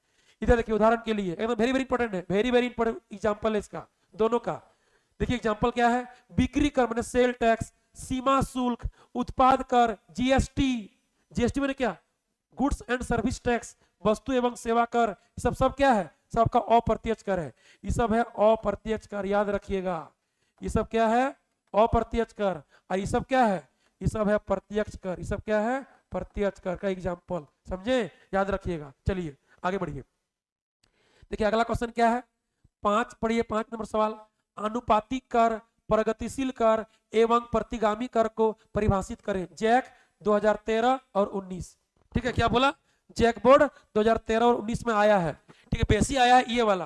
इधर देखिए उदाहरण के लिए एकदम वेरी वेरी इंपॉर्टेंट है, वेरी वेरी इंपॉर्टेंट एग्जाम्पल है इसका, दोनों का। देखिए एग्जाम्पल क्या है, बिक्री कर मैंने सेल टैक्स, सीमा शुल्क, उत्पाद कर, जीएसटी। जीएसटी मैंने क्या, गुड्स एंड सर्विस टैक्स, वस्तु एवं सेवा कर, सब क्या है, सबका अप्रत्यक्ष कर है। ये सब है अप्रत्यक्ष कर, याद रखिएगा। ये सब क्या है, अप्रत्यक्ष कर। और ये सब क्या है, ये सब है प्रत्यक्ष कर। ये सब क्या है, प्रत्यक्ष कर का एग्जाम्पल। समझे? याद रखिएगा। चलिए आगे बढ़िए। देखिए अगला क्वेश्चन क्या है, 5 पढ़िए, 5 नंबर सवाल। आनुपातिक कर, प्रगतिशील कर एवं प्रतिगामी कर को परिभाषित करें। जैक 2013 और 19। ठीक है, क्या बोला, जैक बोर्ड 2013 और 19 में आया है। ठीक है, बेसी आया है ये वाला,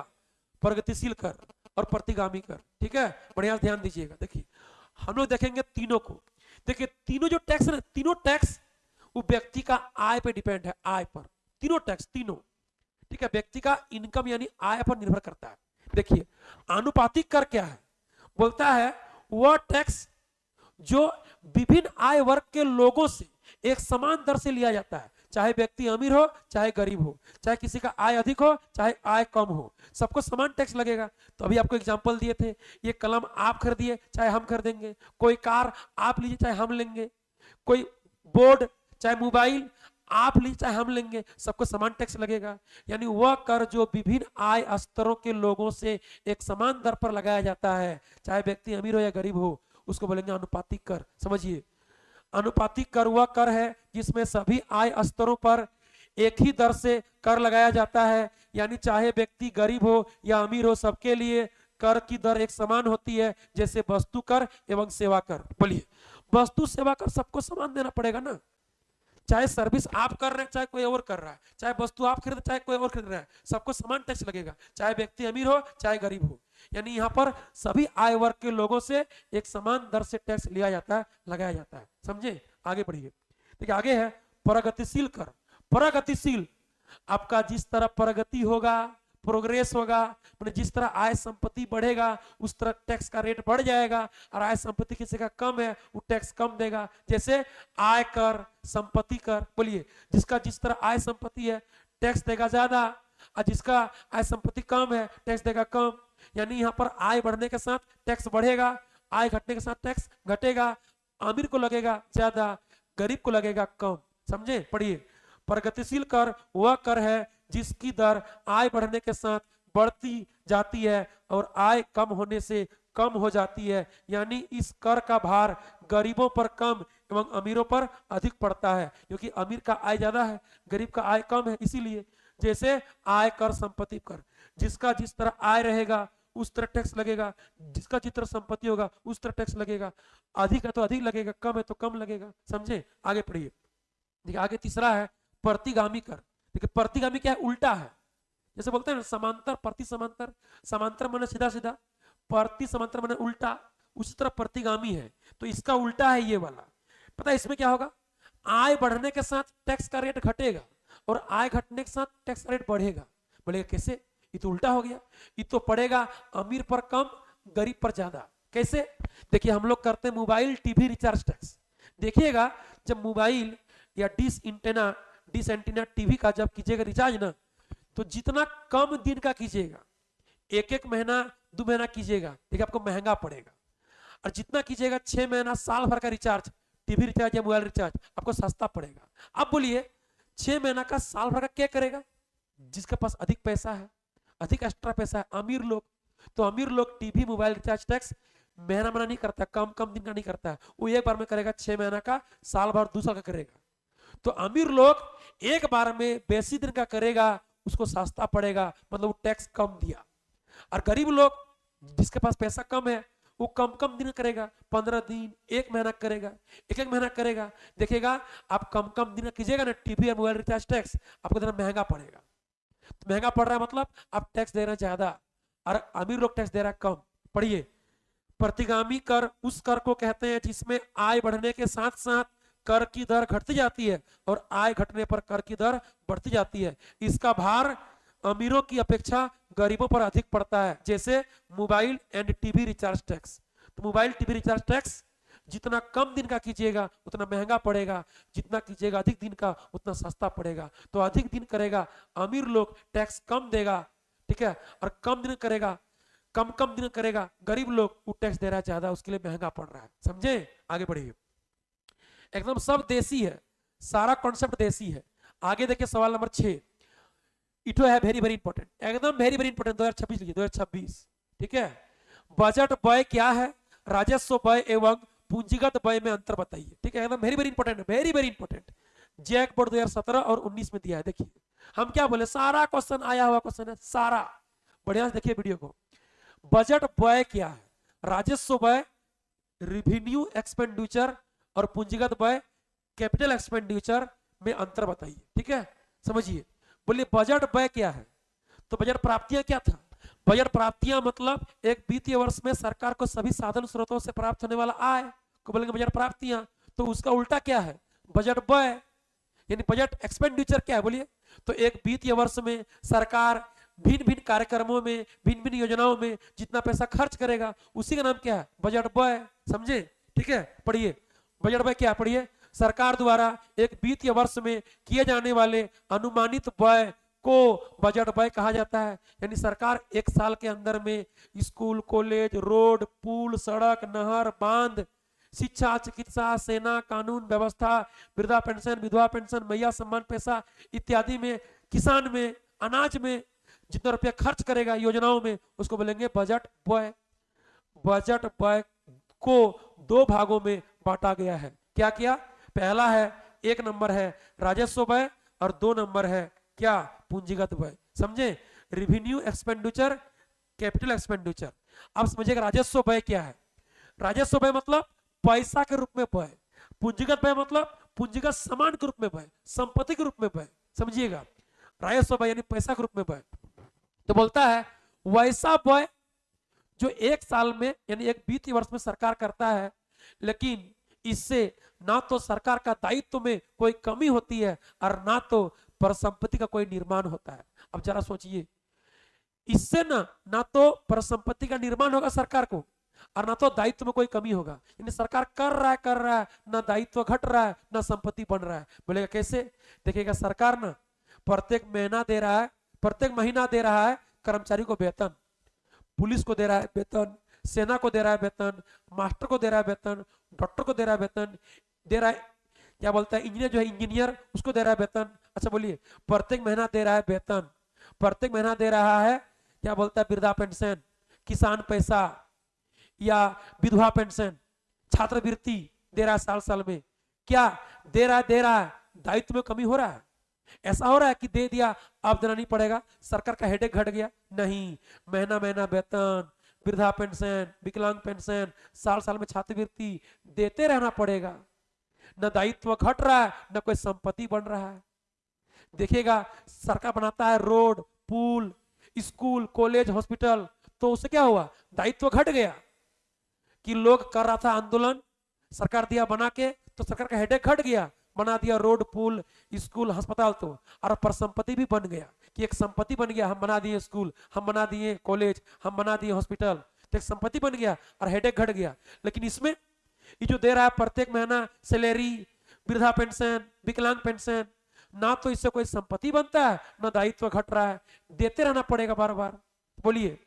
प्रगतिशील कर और प्रतिगामी कर। ठीक है, बढ़िया ध्यान दीजिएगा। देखिए हम लोग देखेंगे तीनों को। देखिए तीनों जो टैक्स है, तीनों टैक्स वो व्यक्ति का आय पे डिपेंड है, आय पर। तीनों टैक्स, तीनों, ठीक है, व्यक्ति का इनकम यानी आय पर निर्भर करता है। देखिए आनुपातिक कर क्या है, बोलता है वह टैक्स जो विभिन्न आय वर्ग के लोगों से एक समान दर से लिया जाता है, चाहे व्यक्ति अमीर हो चाहे गरीब हो, चाहे किसी का आय अधिक हो चाहे आय कम हो, सबको समान टैक्स लगेगा। तो अभी आपको एग्जांपल दिए थे, ये कलम आप खरीदिए चाहे हम खरीदेंगे, कोई कार आप लीजिए चाहे हम लेंगे, कोई बोर्ड चाहे मोबाइल आप लीजिए चाहे हम लेंगे, सबको समान टैक्स लगेगा। यानी वह कर जो विभिन्न आय स्तरों के लोगों से एक समान दर पर लगाया जाता है, चाहे व्यक्ति अमीर हो या गरीब हो, उसको बोलेंगे अनुपातिक कर। समझिए, अनुपातिक कर वह कर है जिसमें सभी आय स्तरों पर एक ही दर से कर लगाया जाता है, यानी चाहे व्यक्ति गरीब हो या अमीर हो, सबके लिए कर की दर एक समान होती है। जैसे वस्तु कर एवं सेवा कर। बोलिए, वस्तु सेवा कर सबको समान देना पड़ेगा ना, चाहे सर्विस आप कर रहे हैं चाहे कोई और कर रहा है, चाहे वस्तु आप खरीद चाहे कोई और खरीद रहा है, सबको समान टैक्स लगेगा, चाहे व्यक्ति अमीर हो चाहे गरीब हो। यानी यहाँ पर सभी आय वर्ग के लोगों से एक समान दर से टैक्स लिया जाता है, लगाया जाता है। समझे? आगे बढ़िए। देखिए आगे है प्रगतिशील कर। प्रगतिशील आपका जिस तरह प्रगति होगा, प्रोग्रेस होगा, मतलब जिस तरह आय संपत्ति बढ़ेगा उस तरह टैक्स का रेट बढ़ जाएगा, और आय संपत्ति किसी का कम है वो टैक्स कम देगा। जैसे आय कर, संपत्ति कर, बोलिए जिसका जिस तरह आय संपत्ति है टैक्स देगा ज्यादा, और जिसका आय संपत्ति कम है टैक्स देगा कम। यानी यहाँ पर आय बढ़ने के साथ टैक्स बढ़ेगा, आय घटने के साथ टैक्स घटेगा। अमीर को लगेगा ज्यादा, गरीब को लगेगा कम। समझे? पढ़िए, प्रगतिशील कर वह कर है जिसकी दर आय बढ़ने के साथ बढ़ती जाती है और आय कम होने से कम हो जाती है। यानी इस कर का भार गरीबों पर कम एवं अमीरों पर अधिक पड़ता है, क्योंकि अमीर का आय ज्यादा है, गरीब का आय कम है, इसीलिए। जैसे आय कर, संपत्ति कर, जिसका जिस तरह आय रहेगा उस तरह टैक्स लगेगा, जिसका जिस तरह संपत्ति होगा उस तरह टैक्स लगेगा। अधिक है तो अधिक लगेगा, कम है तो कम लगेगा। समझे? आगे पढ़िए। देखिए आगे तीसरा है प्रतिगामी कर। देखिए प्रतिगामी क्या है? उल्टा है। जैसे बोलते हैं ना समांतर, प्रति समांतर, समांतर माने सीधा सीधा, प्रति समांतर माने उल्टा, उसी तरह प्रतिगामी है। तो इसका उल्टा है ये वाला। पता है इसमें क्या होगा? आय बढ़ने के साथ टैक्स का रेट घटेगा और आय घटने के साथ टैक्स का रेट बढ़ेगा। बोलेगा कैसे? ये तो उल्टा हो गया। ये तो पड़ेगा अमीर पर कम, गरीब पर ज्यादा। कैसे? देखिए हम लोग करते हैं मोबाइल टीवी रिचार्ज टैक्स। देखिएगा जब मोबाइल या डिश एंटीना टीवी का जब कीजिएगा रिचार्ज ना, तो जितना कम दिन का कीजिएगा, एक एक महीना 2 महीना कीजिएगा, देखिए आपको महंगा पड़ेगा। और जितना कीजिएगा 6 महीना साल भर का रिचार्ज, टीवी रिचार्ज या मोबाइल रिचार्ज, आपको सस्ता पड़ेगा। अब बोलिए 6 महीना का, साल भर का क्या करेगा? जिसके पास अधिक पैसा है, अधिक एक्स्ट्रा पैसा है, अमीर लोग, तो अमीर लोग टीवी मोबाइल रिचार्ज टैक्स महीना महीना नहीं करता, कम कम दिन का नहीं करता है, वो एक बार में करेगा, 6 महीना का, साल भर 2 साल का करेगा। तो अमीर लोग एक बार में बेसी दिन का करेगा, उसको सस्ता पड़ेगा, मतलब वो टैक्स कम दिया। और गरीब लोग जिसके पास पैसा कम है वो कम कम दिन करेगा, 15 दिन, 1 महीना करेगा, एक एक महीना करेगा। देखिएगा आप कम कम दिन कीजिएगा ना टीवी और मोबाइल रिचार्ज टैक्स, आपको देना महंगा पड़ेगा। तो महंगा पड़ रहा है मतलब आप टैक्स दे रहे हैं ज्यादा और अमीर लोग टैक्स दे रहा है कम। पढ़िए, प्रतिगामी कर उस कर को कहते हैं जिसमें आय बढ़ने के साथ साथ कर की दर घटती जाती है और आय घटने पर कर की दर बढ़ती जाती है। इसका भार अमीरों की अपेक्षा गरीबों पर अधिक पड़ता है। जैसे mobile and TV recharge tax. तो मोबाइल टीवी रिचार्ज टैक्स जितना कम दिन का कीजिएगा उतना महंगा पड़ेगा, जितना कीजिएगा अधिक दिन का उतना सस्ता पड़ेगा। तो अधिक दिन करेगा अमीर लोग टैक्स कम देगा, ठीक है, और कम दिन करेगा, कम कम दिन करेगा गरीब लोग, वो टैक्स दे रहा है ज्यादा, उसके लिए महंगा पड़ रहा है। समझे? आगे बढ़िए। एकदम सब देसी है, सारा कॉन्सेप्ट देसी है। आगे देखिए सवाल नंबर 6, इट है वेरी वेरी इंपॉर्टेंट, एकदम वेरी वेरी इंपॉर्टेंट। 2026 लिखिए, 2026, ठीक है। बजट व्यय क्या है? राजस्व व्यय एवं पूंजीगत व्यय में अंतर बताइए, ठीक है। एकदम very very important, very very important. JAC board 2017 और 19 में दिया है। देखिए हम क्या बोले, सारा क्वेश्चन आया हुआ क्वेश्चन है, सारा। बढ़िया से देखिए वीडियो को। बजट व्यय क्या है? राजस्व व्यय, रिवेन्यू एक्सपेंडिचर और पूंजीगत व्यय कैपिटल एक्सपेंडिचर में अंतर बताइए, ठीक है। समझिए, बोलिए बजट व्यय क्या है? तो बजट प्राप्तियां क्या था? बजट प्राप्तियां मतलब एक वित्तीय वर्ष में सरकार को सभी साधन स्रोतों से प्राप्त होने वाला आय को बोलेंगे बजट प्राप्तियां। तो उसका उल्टा क्या है? बजट व्यय। यानी बजट एक्सपेंडिचर क्या है? बोलिए। तो एक वित्तीय वर्ष में सरकार भिन्न भिन्न कार्यक्रमों में, भिन्न भिन्न योजनाओं में जितना पैसा खर्च करेगा उसी का नाम क्या है? बजट व्यय। समझे? ठीक है। पढ़िए बजट व्यय क्या? पढ़िए, सरकार द्वारा एक वित्तीय वर्ष में किए जाने वाले अनुमानित व्यय को बजट व्यय कहा जाता है। यानी सरकार एक साल के अंदर में स्कूल, कॉलेज, रोड, पुल, सड़क, नहर, बांध, शिक्षा, चिकित्सा, सेना, कानून व्यवस्था, वृद्धा पेंशन, विधवा पेंशन, मैया सम्मान पैसा इत्यादि में, किसान में, अनाज में जितना रुपया खर्च करेगा योजनाओं में, उसको बोलेंगे बजट व्यय। बजट व्यय को 2 भागों में बांटा गया है। क्या क्या? पहला है, 1 नंबर है राजस्व व्यय और 2 नंबर है क्या? पूंजीगत व्यय। समझे? Revenue expenditure, capital expenditure. अब समझिएगा राजस्व व्यय क्या है। राजस्व व्यय मतलब पैसा के रूप में व्यय, पूंजीगत व्यय मतलब पूंजीगत सामान के रूप में व्यय, संपत्ति के रूप में व्यय। समझिएगा, राजस्व व्यय यानी पैसा के रूप में व्यय। तो बोलता है वैसा व्यय जो एक साल में यानी एक वित्तीय वर्ष में सरकार करता है, लेकिन इससे ना तो सरकार का दायित्व में कोई कमी होती है और ना तो परिसंपत्ति का कोई निर्माण होता है। अब जरा सोचिए, इससे ना ना तो परिसंपत्ति का निर्माण होगा सरकार को, और ना तो दायित्व में कोई कमी होगा। यानी सरकार कर रहा है, ना दायित्व घट रहा है, ना संपत्ति बन रहा है। बोलेगा कैसे? देखिएगा, सरकार ना प्रत्येक महीना दे रहा है, प्रत्येक महीना दे रहा है कर्मचारी को वेतन, पुलिस को दे रहा है वेतन, सेना को दे रहा है वेतन, मास्टर को दे रहा है वेतन, डॉक्टर को दे रहा है वेतन, दे रहा है, क्या बोलता है, इंजीनियर जो है इंजीनियर, उसको दे रहा है वेतन। अच्छा बोलिए, प्रत्येक महीना दे रहा है वेतन, प्रत्येक महीना दे रहा है, क्या बोलता है, वृद्धा पेंशन, किसान पैसा, या विधवा पेंशन, छात्रवृत्ति दे रहा है साल साल में। क्या दे रहा है? दे रहा है। दायित्व में कमी हो रहा है? ऐसा हो रहा है कि दे दिया अब देना नहीं पड़ेगा, सरकार का हेडेक घट गया? नहीं, महीना महीना वेतन, वृद्धा पेंशन, विकलांग पेंशन, साल साल में छात्रवृत्ति देते रहना पड़ेगा। न दायित्व घट रहा है, न कोई संपत्ति बन रहा है। देखिएगा, सरकार बनाता है रोड, पुल, स्कूल, कॉलेज, हॉस्पिटल, तो उससे क्या हुआ? दायित्व घट गया कि लोग कर रहा था आंदोलन, सरकार दिया बना के, तो सरकार का हेडेक घट गया, बना दिया रोड, पुल, स्कूल, अस्पताल, तो और परिसंपत्ति भी बन गया कि एक संपत्ति बन गया, हम बना दिए स्कूल, हम बना दिए कॉलेज, हम बना दिए हॉस्पिटल, तो एक संपत्ति बन गया और हेडेक घट गया। लेकिन इसमें ये जो दे रहा है प्रत्येक महीना सैलरी, वृद्धा पेंशन, विकलांग पेंशन, ना तो इससे कोई संपत्ति बनता है, ना दायित्व घट रहा है, देते रहना पड़ेगा बार बार। बोलिए,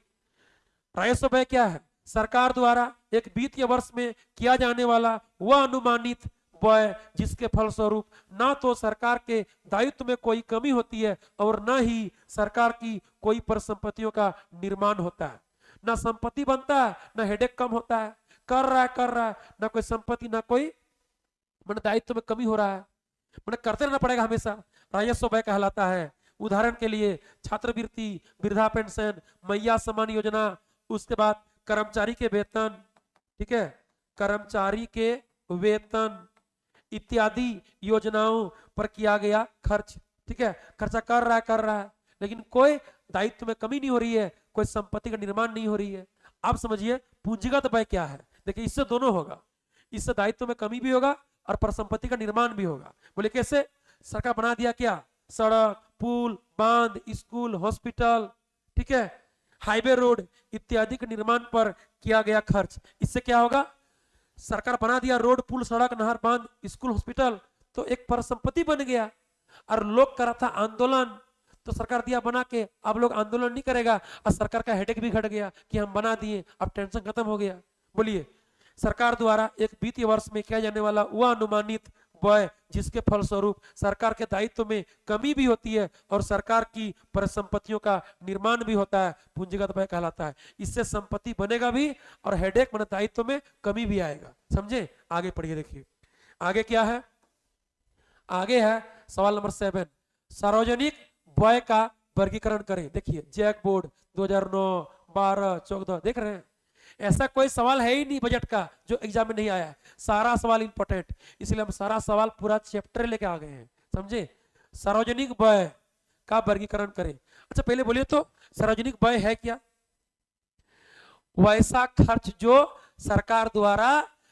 राजस्व व्यय क्या है? सरकार द्वारा एक वित्तीय वर्ष में किया जाने वाला वह अनुमानित व्यय जिसके फलस्वरूप ना तो सरकार के दायित्व में कोई कमी होती है और ना ही सरकार की कोई परिसंपत्तियों का निर्माण होता है। ना संपत्ति बनता है, ना हेडेक कम होता है, कर रहा है, ना कोई संपत्ति, ना कोई मतलब दायित्व में कमी हो रहा है, मतलब करते रहना पड़ेगा हमेशा। राजस्व व्यय कहलाता है। उदाहरण के लिए छात्रवृत्ति, वृद्धा पेंशन, मैया सम्मान योजना, उसके बाद कर्मचारी के वेतन, ठीक है, कर्मचारी के वेतन इत्यादि योजनाओं पर किया गया खर्च, ठीक है, खर्चा कर रहा है, लेकिन कोई दायित्व में कमी नहीं हो रही है, कोई संपत्ति का निर्माण नहीं हो रही है। आप समझिए पूंजीगत व्यय क्या है। देखिए, इससे दोनों होगा, इससे दायित्व में कमी भी होगा और परिसंपत्ति का निर्माण भी होगा। बोले कैसे? सरकार बना दिया क्या, सड़क, पुल, बांध, स्कूल, हॉस्पिटल, ठीक है, हाईवे, रोड इत्यादि के निर्माण पर किया गया खर्च। इससे क्या होगा? सरकार बना दिया रोड, पुल, सड़क, नहर, बांध, स्कूल, हॉस्पिटल, तो एक परिसंपत्ति बन गया। और लोग करा था आंदोलन, तो सरकार दिया बना के, अब लोग आंदोलन नहीं करेगा और सरकार का हेडेक भी घट गया कि हम बना दिए, अब टेंशन खत्म हो गया। बोलिए, सरकार द्वारा एक वित्तीय वर्ष में किया जाने वाला वह अनुमानित व्यय जिसके फलस्वरूप सरकार के दायित्व में कमी भी होती है और सरकार की परिसंपत्तियों का निर्माण भी होता है, पूंजीगत व्यय कहलाता है। इससे संपत्ति बनेगा भी और हेडेक मतलब दायित्व में कमी भी आएगा। समझे? आगे पढ़िए, देखिए आगे क्या है। आगे है सवाल नंबर 7, सार्वजनिक व्यय का वर्गीकरण करें। देखिए, जैक बोर्ड 2009, 12, 14 देख रहे हैं। ऐसा कोई सवाल है ही नहीं बजट का जो एग्जाम में नहीं आया है, सारा सवाल इंपॉर्टेंट, इसलिए हम सारा सवाल पूरा चैप्टर लेके आ गए हैं। समझे? सार्वजनिक व्यय का वर्गीकरण करें। अच्छा पहले बोलिए तो सार्वजनिक व्यय है क्या? वैसा खर्च जो सरकार द्वारा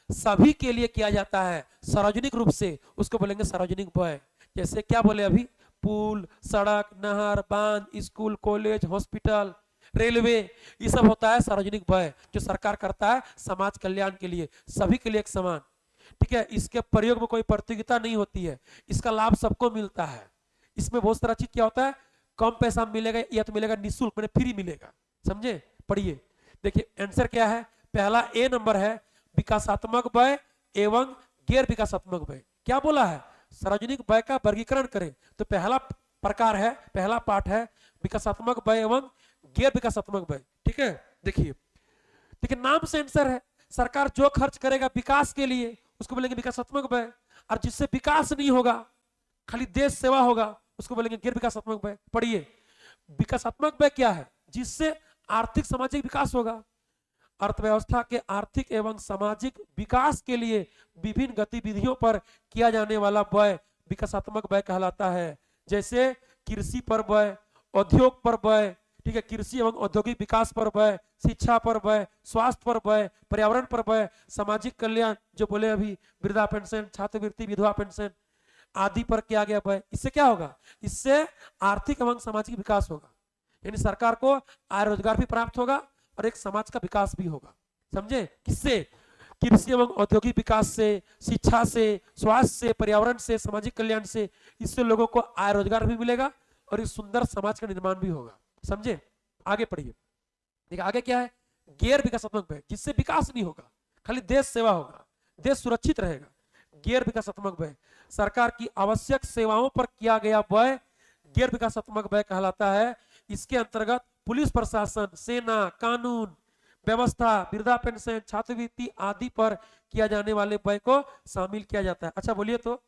सभी के लिए किया जाता है सार्वजनिक रूप से, उसको बोलेंगे सार्वजनिक व्यय। जैसे क्या बोले अभी, पुल, सड़क, नहर, बांध, स्कूल, कॉलेज, हॉस्पिटल, रेलवे, ये सब होता है सार्वजनिक व्यय जो सरकार करता है समाज कल्याण के लिए, सभी के लिए एक समान, ठीक है। इसके प्रयोग में कोई प्रतियोगिता नहीं होती है, इसका लाभ सबको मिलता है। इसमें बहुत सारा चीज क्या होता है, कम पैसा मिलेगा या तो मिलेगा निःशुल्क, मैंने फ्री मिलेगा। समझे? पढ़िए, देखिए आंसर क्या है। पहला ए नंबर है विकासात्मक व्यय एवं गैर विकासात्मक व्यय। क्या बोला है? सार्वजनिक व्यय का वर्गीकरण करें, तो पहला प्रकार है, पहला पार्ट है विकासात्मक व्यय एवं गैर विकासात्मक व्यय, ठीक है। देखिए देखिए नाम से आंसर है, सरकार जो खर्च करेगा विकास के लिए उसको बोलेंगे विकासात्मक व्यय, और जिससे विकास नहीं होगा खाली देश सेवा होगा उसको बोलेंगे गैर विकासात्मक व्यय। पढ़िए, विकासात्मक व्यय क्या है? जिससे आर्थिक सामाजिक विकास होगा, अर्थव्यवस्था के आर्थिक एवं सामाजिक विकास के लिए विभिन्न गतिविधियों पर किया जाने वाला व्यय विकासात्मक व्यय कहलाता है। जैसे कृषि पर व्यय, उद्योग पर व्यय, ठीक है, कृषि एवं औद्योगिक विकास पर व्यय, शिक्षा पर व्यय, स्वास्थ्य पर व्यय, पर्यावरण पर व्यय, सामाजिक कल्याण जो बोले अभी, वृद्धा पेंशन, छात्रवृत्ति, विधवा पेंशन आदि पर किया गया व्यय। इससे क्या होगा? इससे आर्थिक एवं सामाजिक विकास होगा। यानी सरकार को आय रोजगार भी प्राप्त होगा और एक समाज का विकास भी होगा। समझे? किससे? कृषि एवं औद्योगिक विकास से, शिक्षा से, स्वास्थ्य से, पर्यावरण से, सामाजिक कल्याण से। इससे लोगों को आय रोजगार भी मिलेगा और एक सुंदर समाज का निर्माण भी होगा। समझे? आगे पढ़िए। देखिए आगे क्या है, गैर विकासात्मक व्यय, जिससे विकास नहीं होगा, खाली देश सेवा होगा, देश सुरक्षित रहेगा। गैर विकासात्मक व्यय, सरकार की आवश्यक सेवाओं पर किया गया व्यय गैर विकासात्मक व्यय कहलाता है। इसके अंतर्गत पुलिस प्रशासन, सेना, कानून व्यवस्था, वृद्धा पेंशन, छात्रवृत्ति आदि पर किया जाने वाले व्यय को शामिल किया जाता है। अच्छा बोलिए, तो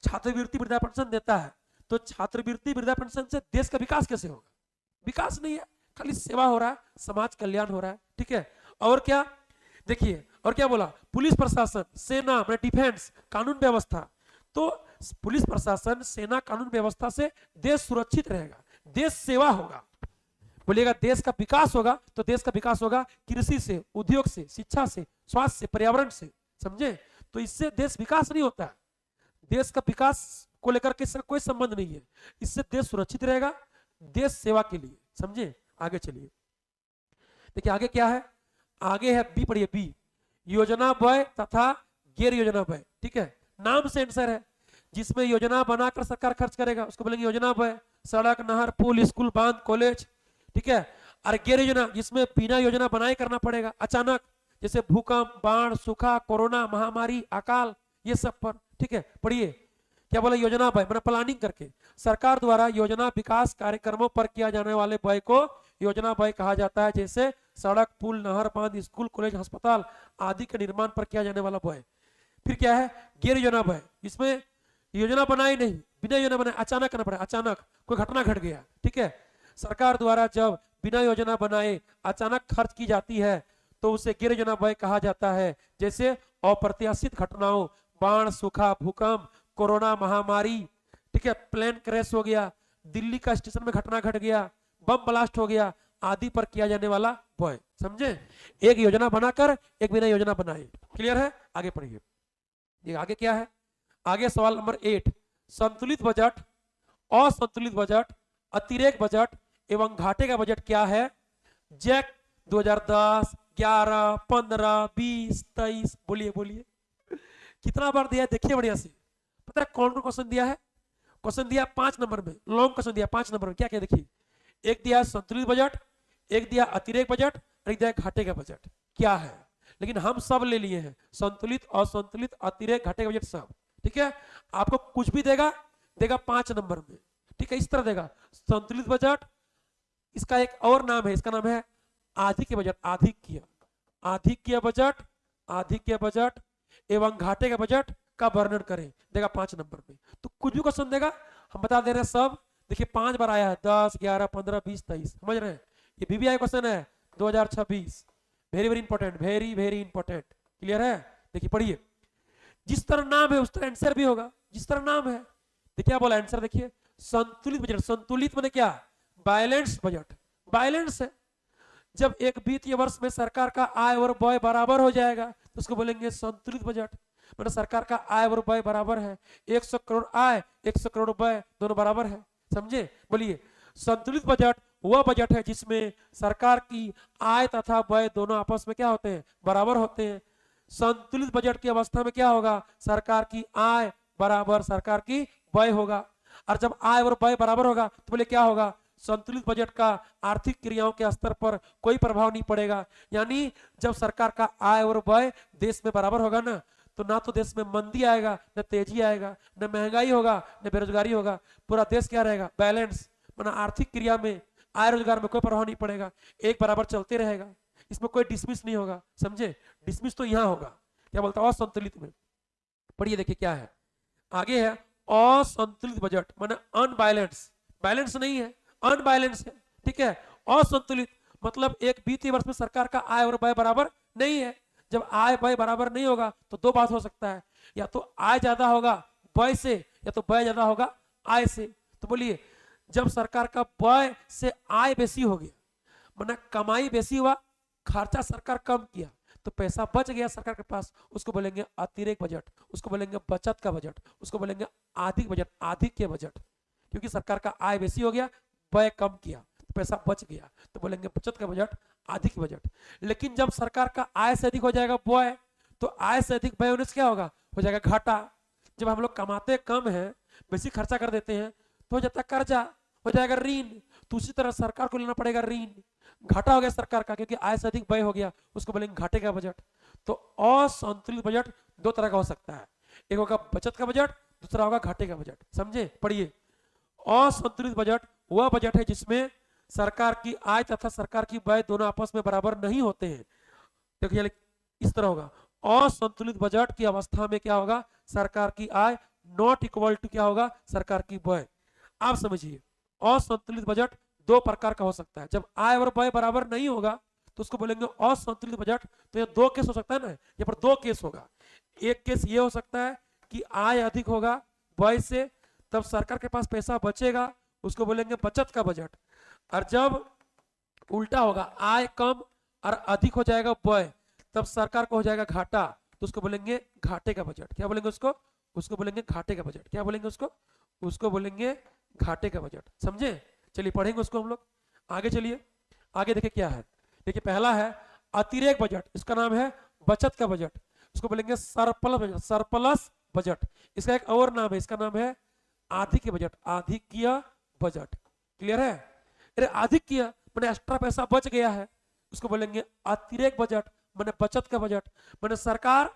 छात्रवृत्ति वृद्धा पेंशन देता है, तो छात्रवृत्ति वृद्धा पेंशन से देश का विकास कैसे होगा? विकास नहीं है, खाली सेवा हो रहा है, समाज कल्याण हो रहा है। ठीक है, और क्या देखिए, और क्या बोला, पुलिस प्रशासन, सेना, डिफेंस, कानून व्यवस्था। तो पुलिस प्रशासन, सेना, कानून व्यवस्था से देश सुरक्षित रहेगा, देश सेवा होगा। बोलिएगा देश का विकास होगा, तो देश का विकास होगा कृषि से, उद्योग से, शिक्षा से, स्वास्थ्य से, पर्यावरण से। समझे? तो इससे देश विकास नहीं होता है, देश का विकास को लेकर के कोई संबंध नहीं है। इससे देश सुरक्षित रहेगा, देश सेवा के लिए। समझे? आगे चलिए, देखिए आगे क्या है, आगे है बी, पढ़िए बी, योजना व्यय तथा गैर योजना व्यय। ठीक है, नाम से आंसर है, जिसमें योजना बनाकर सरकार खर्च करेगा उसको बोलेंगे योजना व्यय। सड़क, नहर, पुल, स्कूल, बांध, कॉलेज। ठीक है, और गैर योजना, जिसमें बिना योजना बनाए करना पड़ेगा, अचानक, जैसे भूकंप, बाढ़, सूखा, कोरोना महामारी, अकाल, ये सब पर। ठीक है, पढ़िए क्या बोला, योजना व्यय मतलब प्लानिंग करके सरकार द्वारा योजना विकास कार्यक्रमों पर किया जाने वाले व्यय को योजना व्यय कहा जाता है। जैसे सड़क, पुल, नहर, बांध, स्कूल, कॉलेज, अस्पताल आदि के निर्माण पर किया जाने वाला व्यय। फिर क्या है, गैर योजना व्यय, इसमें योजना बनाई नहीं, बिना योजना बनाए अचानक करना पड़ा, अचानक कोई घटना घट गया। ठीक है, सरकार द्वारा जब बिना योजना बनाए अचानक खर्च की जाती है तो उसे गैर योजना व्यय कहा जाता है। जैसे अप्रत्याशित घटनाओं, बाढ़, सूखा, भूकंप, कोरोना महामारी, ठीक है, प्लेन क्रैश हो गया, दिल्ली का स्टेशन में घटना घट गया, बम ब्लास्ट हो गया आदि पर किया जाने वाला व्यय। समझे? एक योजना बनाकर एक बिना योजना बनाए। क्लियर है? आगे पढ़िए, ये आगे क्या है, आगे सवाल नंबर 8, संतुलित बजट, असंतुलित बजट, अतिरेक बजट एवं घाटे का बजट क्या है? जैक 2010, 11, 15, 20, 23। बोलिए बोलिए, कितना बार दिया है देखिए बढ़िया से। पता है कौन कौन क्वेश्चन दिया है? क्वेश्चन दिया 5 नंबर में, लॉन्ग क्वेश्चन दिया 5 नंबर में। क्या क्या देखिए, एक दिया संतुलित बजट, एक दिया अतिरेक बजट और एक दिया घाटे का बजट। क्या है? लेकिन हम सब ले लिए हैं, संतुलित, असंतुलित, अतिरेक, घाटे का बजट सब। ठीक है, आपको कुछ भी देगा 5 नंबर में। ठीक है, इस तरह देगा संतुलित बजट, इसका एक और नाम है, इसका नाम है आधिक्य बजट, आधिक्य बजट, आधिक्य बजट एवं घाटे का बजट का वर्णन करें, देगा 5 नंबर में। तो कुछ भी क्वेश्चन देगा हम बता दे रहे हैं सब। देखिए 5 बार आया है, 10, 11, 15, 20, 23। समझ रहे हैं? ये बीबीआई क्वेश्चन है 2026, very very important, very very important. Clear है? देखिए पढ़िए, जिस तरह नाम है उस तरह आंसर भी होगा, जिस तरह नाम है। देखिए क्या बोला आंसर, देखिए संतुलित बजट, संतुलित माने क्या? बैलेंस बजट, बैलेंस है। जब एक वित्तीय वर्ष में सरकार का आय और व्यय बराबर हो जाएगा तो उसको बोलेंगे संतुलित बजट। मतलब सरकार का आय और व्यय बराबर है, 100 करोड़ आय, 100 करोड़ व्यय, दोनों बराबर है। समझे? बोलिए, संतुलित बजट वह बजट है जिसमें सरकार की आय तथा व्यय दोनों आपस में क्या होते हैं? बराबर होते हैं। संतुलित बजट की अवस्था में क्या होगा? सरकार की आय बराबर सरकार की व्यय होगा। और जब आय और व्यय बराबर होगा तो बोले क्या होगा? संतुलित बजट का आर्थिक क्रियाओं के स्तर पर कोई प्रभाव नहीं पड़ेगा। यानी जब सरकार का आय और व्यय देश में बराबर होगा ना, तो ना तो देश में मंदी आएगा, न तेजी आएगा, न महंगाई होगा, न बेरोजगारी होगा। पूरा देश क्या रहेगा? बैलेंस, माना आर्थिक क्रिया में, आय रोजगार में कोई प्रभाव नहीं पड़ेगा, एक बराबर चलते रहेगा। इसमें कोई डिसमिस नहीं होगा। समझे? डिसमिस तो यहाँ होगा, क्या बोलता है? असंतुलित में। पढ़िए देखिए क्या है आगे है, असंतुलित बजट माने अनबैलेंस, बैलेंस नहीं है, अनबैलेंस है। ठीक है, असंतुलित मतलब एक वित्तीय वर्ष में सरकार का आय और व्यय बराबर नहीं है। जब आय व्यय बराबर नहीं होगा तो दो बात हो सकता है, या तो आय ज्यादा होगा व्यय से, या तो व्यय ज्यादा होगा आय से। तो बोलिए, जब सरकार का व्यय से आय बेसी हो गया, माना कमाई बेसी हुआ, खर्चा सरकार कम किया, तो पैसा बच गया सरकार के पास, उसको बोलेंगे अतिरेक बजट, उसको बोलेंगे बचत का बजट, उसको बोलेंगे आधिक बजट, आधिक्य बजट। क्योंकि सरकार का आय बेसी हो गया, व्यय कम किया, पैसा बच गया, तो बोलेंगे बचत का बजट, अधिक बजट। लेकिन जब सरकार का आय से अधिक हो जाएगा व्यय, तो आय से अधिक व्यय होने से क्या होगा, हो जाएगा घाटा। जब हम लोग कमाते कम है, बेसी खर्चा कर देते हैं, तो हो जाता है कर्जा, हो जाएगा ऋण। तो उसी तरह सरकार को लेना पड़ेगा ऋण, घाटा हो गया सरकार का, क्योंकि आय से अधिक व्यय हो गया, उसको बोलेंगे घाटे का बजट। तो असंतुलित बजट दो तरह का हो सकता है, एक होगा बचत का बजट, दूसरा होगा घाटे का बजट। समझे, पढ़िए। असंतुलित बजट वह बजट है जिसमें सरकार की आय तथा सरकार की व्यय दोनों आपस में बराबर नहीं होते हैं। देखिए इस तरह होगा, असंतुलित बजट की अवस्था में क्या होगा, सरकार की आय नॉट इक्वल टू क्या होगा, सरकार की व्यय। आप समझिए, असंतुलित बजट दो प्रकार का हो सकता है। जब आय और व्यय बराबर नहीं होगा तो उसको बोलेंगे असंतुलित बजट। तो ये दो केस हो सकता है ना, यहाँ पर दो केस होगा। एक केस ये हो सकता है कि आय अधिक होगा व्यय से, तब सरकार के पास पैसा बचेगा, उसको बोलेंगे बचत का बजट। और जब उल्टा होगा, आय कम और अधिक हो जाएगा व्यय, तब सरकार को हो जाएगा घाटा, तो उसको बोलेंगे घाटे का बजट। क्या बोलेंगे उसको, उसको बोलेंगे घाटे का बजट। क्या बोलेंगे उसको, उसको बोलेंगे घाटे का बजट। समझे, चलिए पढ़ेंगे उसको हम लोग। आगे चलिए, आगे देखिए क्या है। देखिए पहला है अतिरेक बजट, इसका नाम है बचत का बजट, उसको बोलेंगे सरप्लस बजट, सरप्लस बजट। इसका एक और नाम है, इसका नाम है आधिक्य बजट, आधिक्य बजट। क्लियर है, अरे आधिक्य मैंने एक्स्ट्रा पैसा बच गया है, उसको बोलेंगे अतिरेक बजट, मैंने बचत का बजट। मैंने सरकार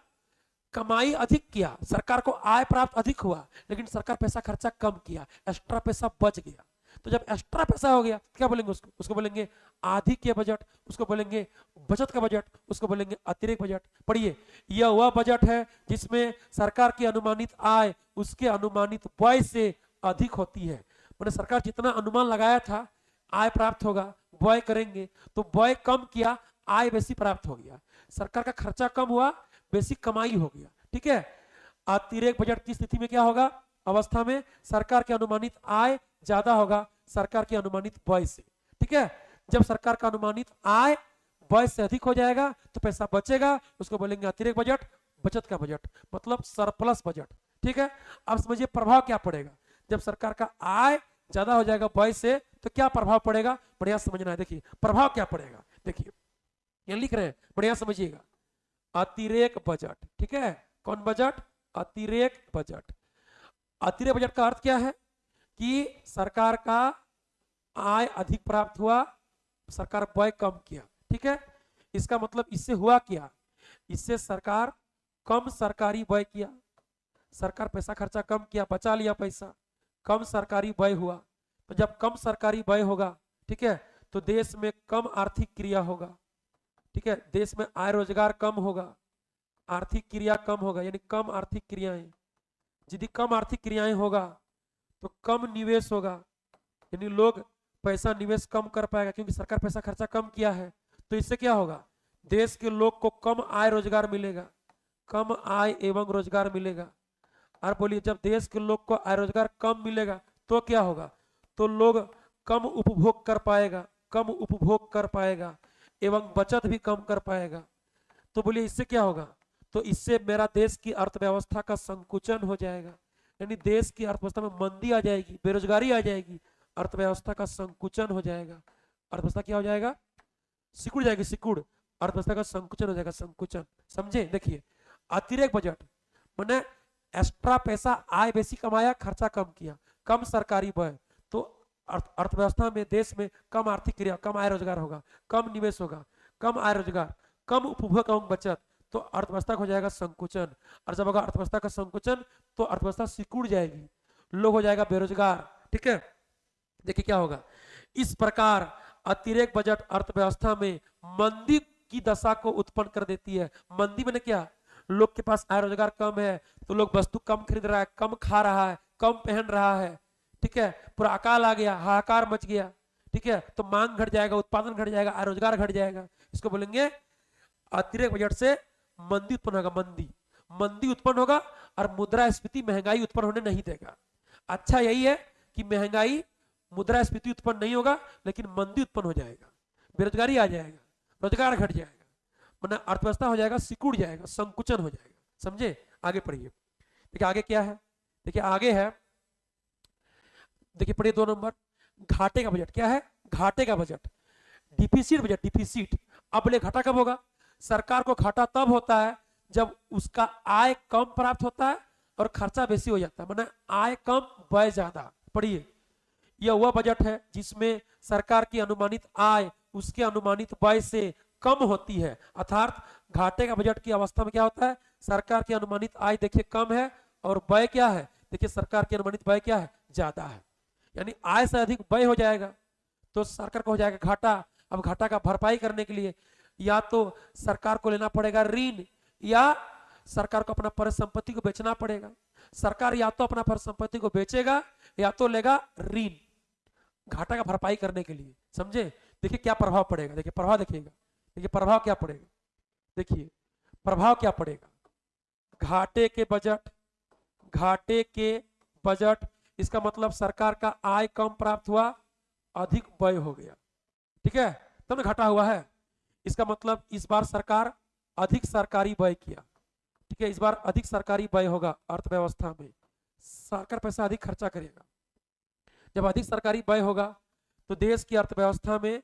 कमाई अधिक किया, सरकार को आय प्राप्त अधिक हुआ, लेकिन सरकार पैसा खर्चा कम किया, एक्स्ट्रा पैसा बच गया। तो जब एक्स्ट्रा पैसा हो गया क्या बोलेंगे उसको, उसको बोलेंगे आधिक्य बजट, उसको बोलेंगे बचत का बजट, उसको बोलेंगे अतिरिक्त बजट। पढ़िए, यह वह बजट है जिसमें सरकार की अनुमानित आय उसके अनुमानित व्यय से अधिक होती है। मैंने सरकार जितना अनुमान लगाया था आय प्राप्त होगा, व्यय करेंगे, तो व्यय कम किया, आय बेसी प्राप्त हो गया, सरकार का खर्चा कम हुआ, बेसी कमाई हो गया। ठीक है, अतिरेक बजट की स्थिति में क्या होगा, अवस्था में सरकार के अनुमानित आय ज्यादा होगा सरकार के अनुमानित व्यय से। ठीक है, जब सरकार का अनुमानित आय व्यय से अधिक हो जाएगा तो पैसा बचेगा, उसको बोलेंगे अतिरिक्त बजट, बचत का बजट, मतलब सरप्लस बजट। ठीक है, अब समझिए प्रभाव क्या पड़ेगा, जब सरकार का आय ज्यादा हो जाएगा व्यय से तो क्या प्रभाव पड़ेगा, बढ़िया समझना है। देखिए प्रभाव क्या पड़ेगा, देखिए यहाँ लिख रहे हैं, बढ़िया समझिएगा। अतिरेक बजट, ठीक है, कौन बजट, अतिरेक बजट। अतिरेक बजट का अर्थ क्या है कि सरकार का आय अधिक प्राप्त हुआ, सरकार व्यय कम किया। ठीक है, इसका मतलब इससे हुआ क्या, इससे सरकार कम सरकारी व्यय किया, सरकार पैसा खर्चा कम किया, बचा लिया पैसा, कम सरकारी व्यय हुआ। तो जब कम सरकारी व्यय होगा, ठीक है, तो देश में कम आर्थिक क्रिया होगा। ठीक है, देश में आय रोजगार कम होगा, आर्थिक क्रिया कम होगा, यानी कम आर्थिक क्रियाएं। यदि कम आर्थिक क्रियाएं होगा तो कम निवेश होगा, यानी लोग पैसा निवेश कम कर पाएगा, क्योंकि सरकार पैसा खर्चा कम किया है। तो इससे क्या होगा, देश के लोग को कम आय रोजगार मिलेगा, कम आय एवं रोजगार मिलेगा। और बोलिए, जब देश के लोग को आय रोजगार कम मिलेगा तो क्या होगा, तो लोग कम उपभोग कर पाएगा, कम उपभोग कर पाएगा एवं बचत भी कम कर पाएगा। तो बोलिए इससे क्या होगा, तो इससे मेरा देश की अर्थव्यवस्था का संकुचन हो जाएगा, यानी देश की अर्थव्यवस्था में मंदी आ जाएगी, बेरोजगारी आ जाएगी, अर्थव्यवस्था का संकुचन हो जाएगा। अर्थव्यवस्था क्या हो जाएगा, सिकुड़ जाएगी, सिकुड़, अर्थव्यवस्था का संकुचन हो जाएगा, संकुचन। समझे, देखिए अतिरेक बजट मैंने एक्स्ट्रा पैसा आय बेसी कमाया, खर्चा कम किया, कम सरकारी व्यय, तो अर्थव्यवस्था में देश में कम आर्थिक क्रिया, कम आय रोजगार होगा, कम निवेश होगा, कम आय रोजगार, कम उपभोग एवं बचत, तो अर्थव्यवस्था हो जाएगा संकुचन। और जब होगा अर्थव्यवस्था का संकुचन तो अर्थव्यवस्था सिकुड़ जाएगी, लोग हो जाएगा बेरोजगार। ठीक है, देखिए क्या होगा, इस प्रकार अतिरेक बजट अर्थव्यवस्था में मंदी की दशा को उत्पन्न कर देती है। मंदी मैंने क्या, लोग के पास आय रोजगार कम है तो लोग वस्तु कम खरीद रहा है, कम खा रहा है, कम पहन रहा है। ठीक है, पूरा अकाल आ गया, हाहाकार मच गया। ठीक है, तो मांग घट जाएगा, उत्पादन घट जाएगा, आय रोजगार घट जाएगा, इसको बोलेंगे अतिरेक बजट से मंदी उत्पन्न होगा, मंदी, मंदी उत्पन्न होगा और मुद्रास्फीति महंगाई उत्पन्न होने नहीं देगा। अच्छा यही है कि महंगाई मुद्रास्फीति उत्पन्न नहीं होगा, लेकिन मंदी उत्पन्न हो जाएगा, बेरोजगारी आ जाएगा, रोजगार घट जाएगा, मतलब अर्थव्यवस्था हो जाएगा, सिकुड़ जाएगा, संकुचन हो जाएगा। समझे, आगे पढ़िए। देखिए आगे क्या है, देखिए आगे है, देखिए पढ़िए 2 नंबर, घाटे का बजट। क्या है, घाटे का बजट, डिफिसिट बजट, डिफिसिट। अब बोले घाटा कब होगा? सरकार को घाटा तब होता है जब उसका आय कम प्राप्त होता है और खर्चा बेसी हो जाता है, माने आय कम व्यय ज्यादा। पढ़िए, यह वह बजट है जिसमें सरकार की अनुमानित आय उसके अनुमानित व्यय से कम होती है। अर्थात घाटे का बजट की अवस्था में क्या होता है? सरकार की अनुमानित आय देखिए कम है और व्यय क्या है? देखिए सरकार की अनुमानित व्यय क्या है? ज्यादा है। यानी आय से अधिक व्यय हो जाएगा तो सरकार को हो जाएगा घाटा। अब घाटा का भरपाई करने के लिए या तो सरकार को लेना पड़ेगा ऋण, या सरकार को अपना परिसंपत्ति को बेचना पड़ेगा। सरकार या तो अपना परिसंपत्ति को बेचेगा या तो लेगा ऋण घाटा का भरपाई करने के लिए। समझे? देखिए क्या प्रभाव पड़ेगा, देखिए प्रभाव देखिएगा, देखिए प्रभाव क्या पड़ेगा, देखिए प्रभाव क्या पड़ेगा। घाटे के बजट, घाटे के बजट, इसका मतलब सरकार का आय कम प्राप्त हुआ, अधिक व्यय हो गया। ठीक है, तब ना घाटा हुआ है। इसका मतलब इस बार सरकार अधिक सरकारी व्यय किया। ठीक है, इस बार अधिक सरकारी व्यय होगा अर्थव्यवस्था में, सरकार पैसा अधिक खर्चा करेगा। जब अधिक सरकारी व्यय होगा तो देश की अर्थव्यवस्था में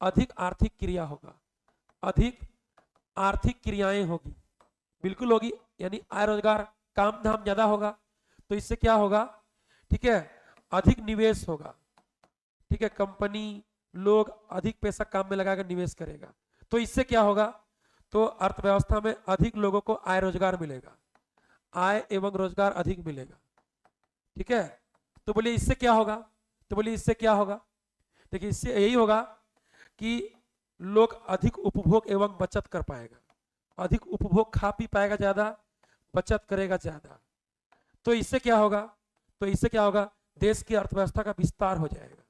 अधिक आर्थिक क्रिया होगा, अधिक आर्थिक क्रियाएं होगी, बिल्कुल होगी। यानी आय रोजगार काम धाम ज्यादा होगा तो इससे क्या होगा? ठीक है, अधिक निवेश होगा। ठीक है, कंपनी लोग अधिक पैसा काम में लगाकर निवेश करेगा तो इससे क्या होगा? तो अर्थव्यवस्था में अधिक लोगों को आय रोजगार मिलेगा, आय एवं रोजगार अधिक मिलेगा। ठीक है, तो बोलिए इससे क्या होगा? तो बोलिए इससे क्या होगा? देखिए इससे यही होगा कि लोग अधिक उपभोग एवं बचत कर पाएगा, अधिक उपभोग, खा पी पाएगा ज्यादा, बचत करेगा ज्यादा। तो इससे क्या होगा? तो इससे क्या होगा? देश की अर्थव्यवस्था का विस्तार हो जाएगा,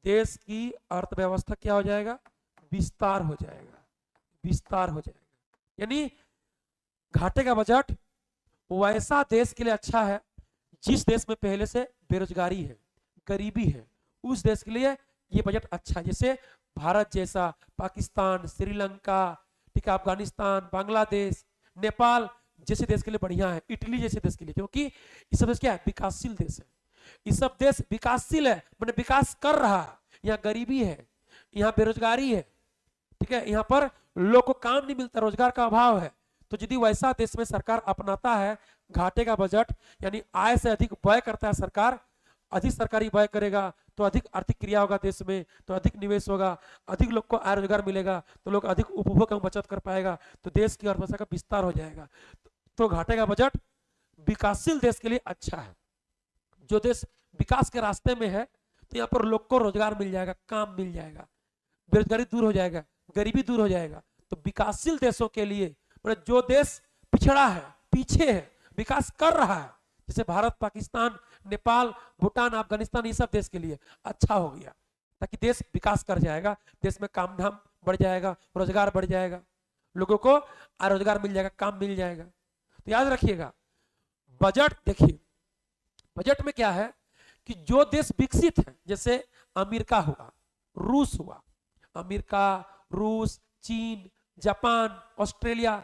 देश की अर्थव्यवस्था क्या हो जाएगा? विस्तार हो जाएगा, विस्तार हो जाएगा। यानी घाटे का बजट वैसा देश के लिए अच्छा है जिस देश में पहले से बेरोजगारी है, गरीबी है, उस देश के लिए ये बजट अच्छा है। जैसे भारत जैसा, पाकिस्तान, श्रीलंका, ठीक है, अफगानिस्तान, बांग्लादेश, नेपाल जैसे देश के लिए बढ़िया है, इटली जैसे देश के लिए, क्योंकि ये सब देश क्या है? विकासशील देश है। ये सब देश विकासशील है, मैंने विकास कर रहा है। यहाँ गरीबी है, यहाँ बेरोजगारी है, ठीक है, यहाँ पर लोग को काम नहीं मिलता, रोजगार का अभाव है। तो यदि वैसा देश में सरकार अपनाता है घाटे का बजट, यानी आय से अधिक व्यय करता है सरकार, अधिक सरकारी व्यय करेगा तो अधिक आर्थिक क्रिया होगा देश में, तो अधिक निवेश होगा, अधिक लोग को आय रोजगार मिलेगा, तो लोग अधिक उपभोग एवं बचत कर पाएगा, तो देश की अर्थव्यवस्था का विस्तार हो जाएगा। तो घाटे का बजट विकासशील देश के लिए अच्छा है। जो देश विकास के रास्ते में है तो यहाँ पर लोग को रोजगार मिल जाएगा, काम मिल जाएगा, बेरोजगारी दूर हो जाएगा, गरीबी दूर हो जाएगा। तो विकासशील देशों के लिए, मतलब जो देश पिछड़ा है, पीछे है, विकास कर रहा है, जैसे भारत, पाकिस्तान, नेपाल, भूटान, अफगानिस्तान, ये सब देश के लिए अच्छा हो गया, ताकि देश विकास कर जाएगा, देश में काम धाम बढ़ जाएगा, रोजगार बढ़ जाएगा, लोगों को रोजगार मिल जाएगा, काम मिल जाएगा। तो याद रखिएगा बजट, देखिए बजट में क्या है कि जो देश विकसित है, जैसे अमेरिका हुआ, रूस हुआ, अमेरिका, रूस, चीन, जापान, ऑस्ट्रेलिया,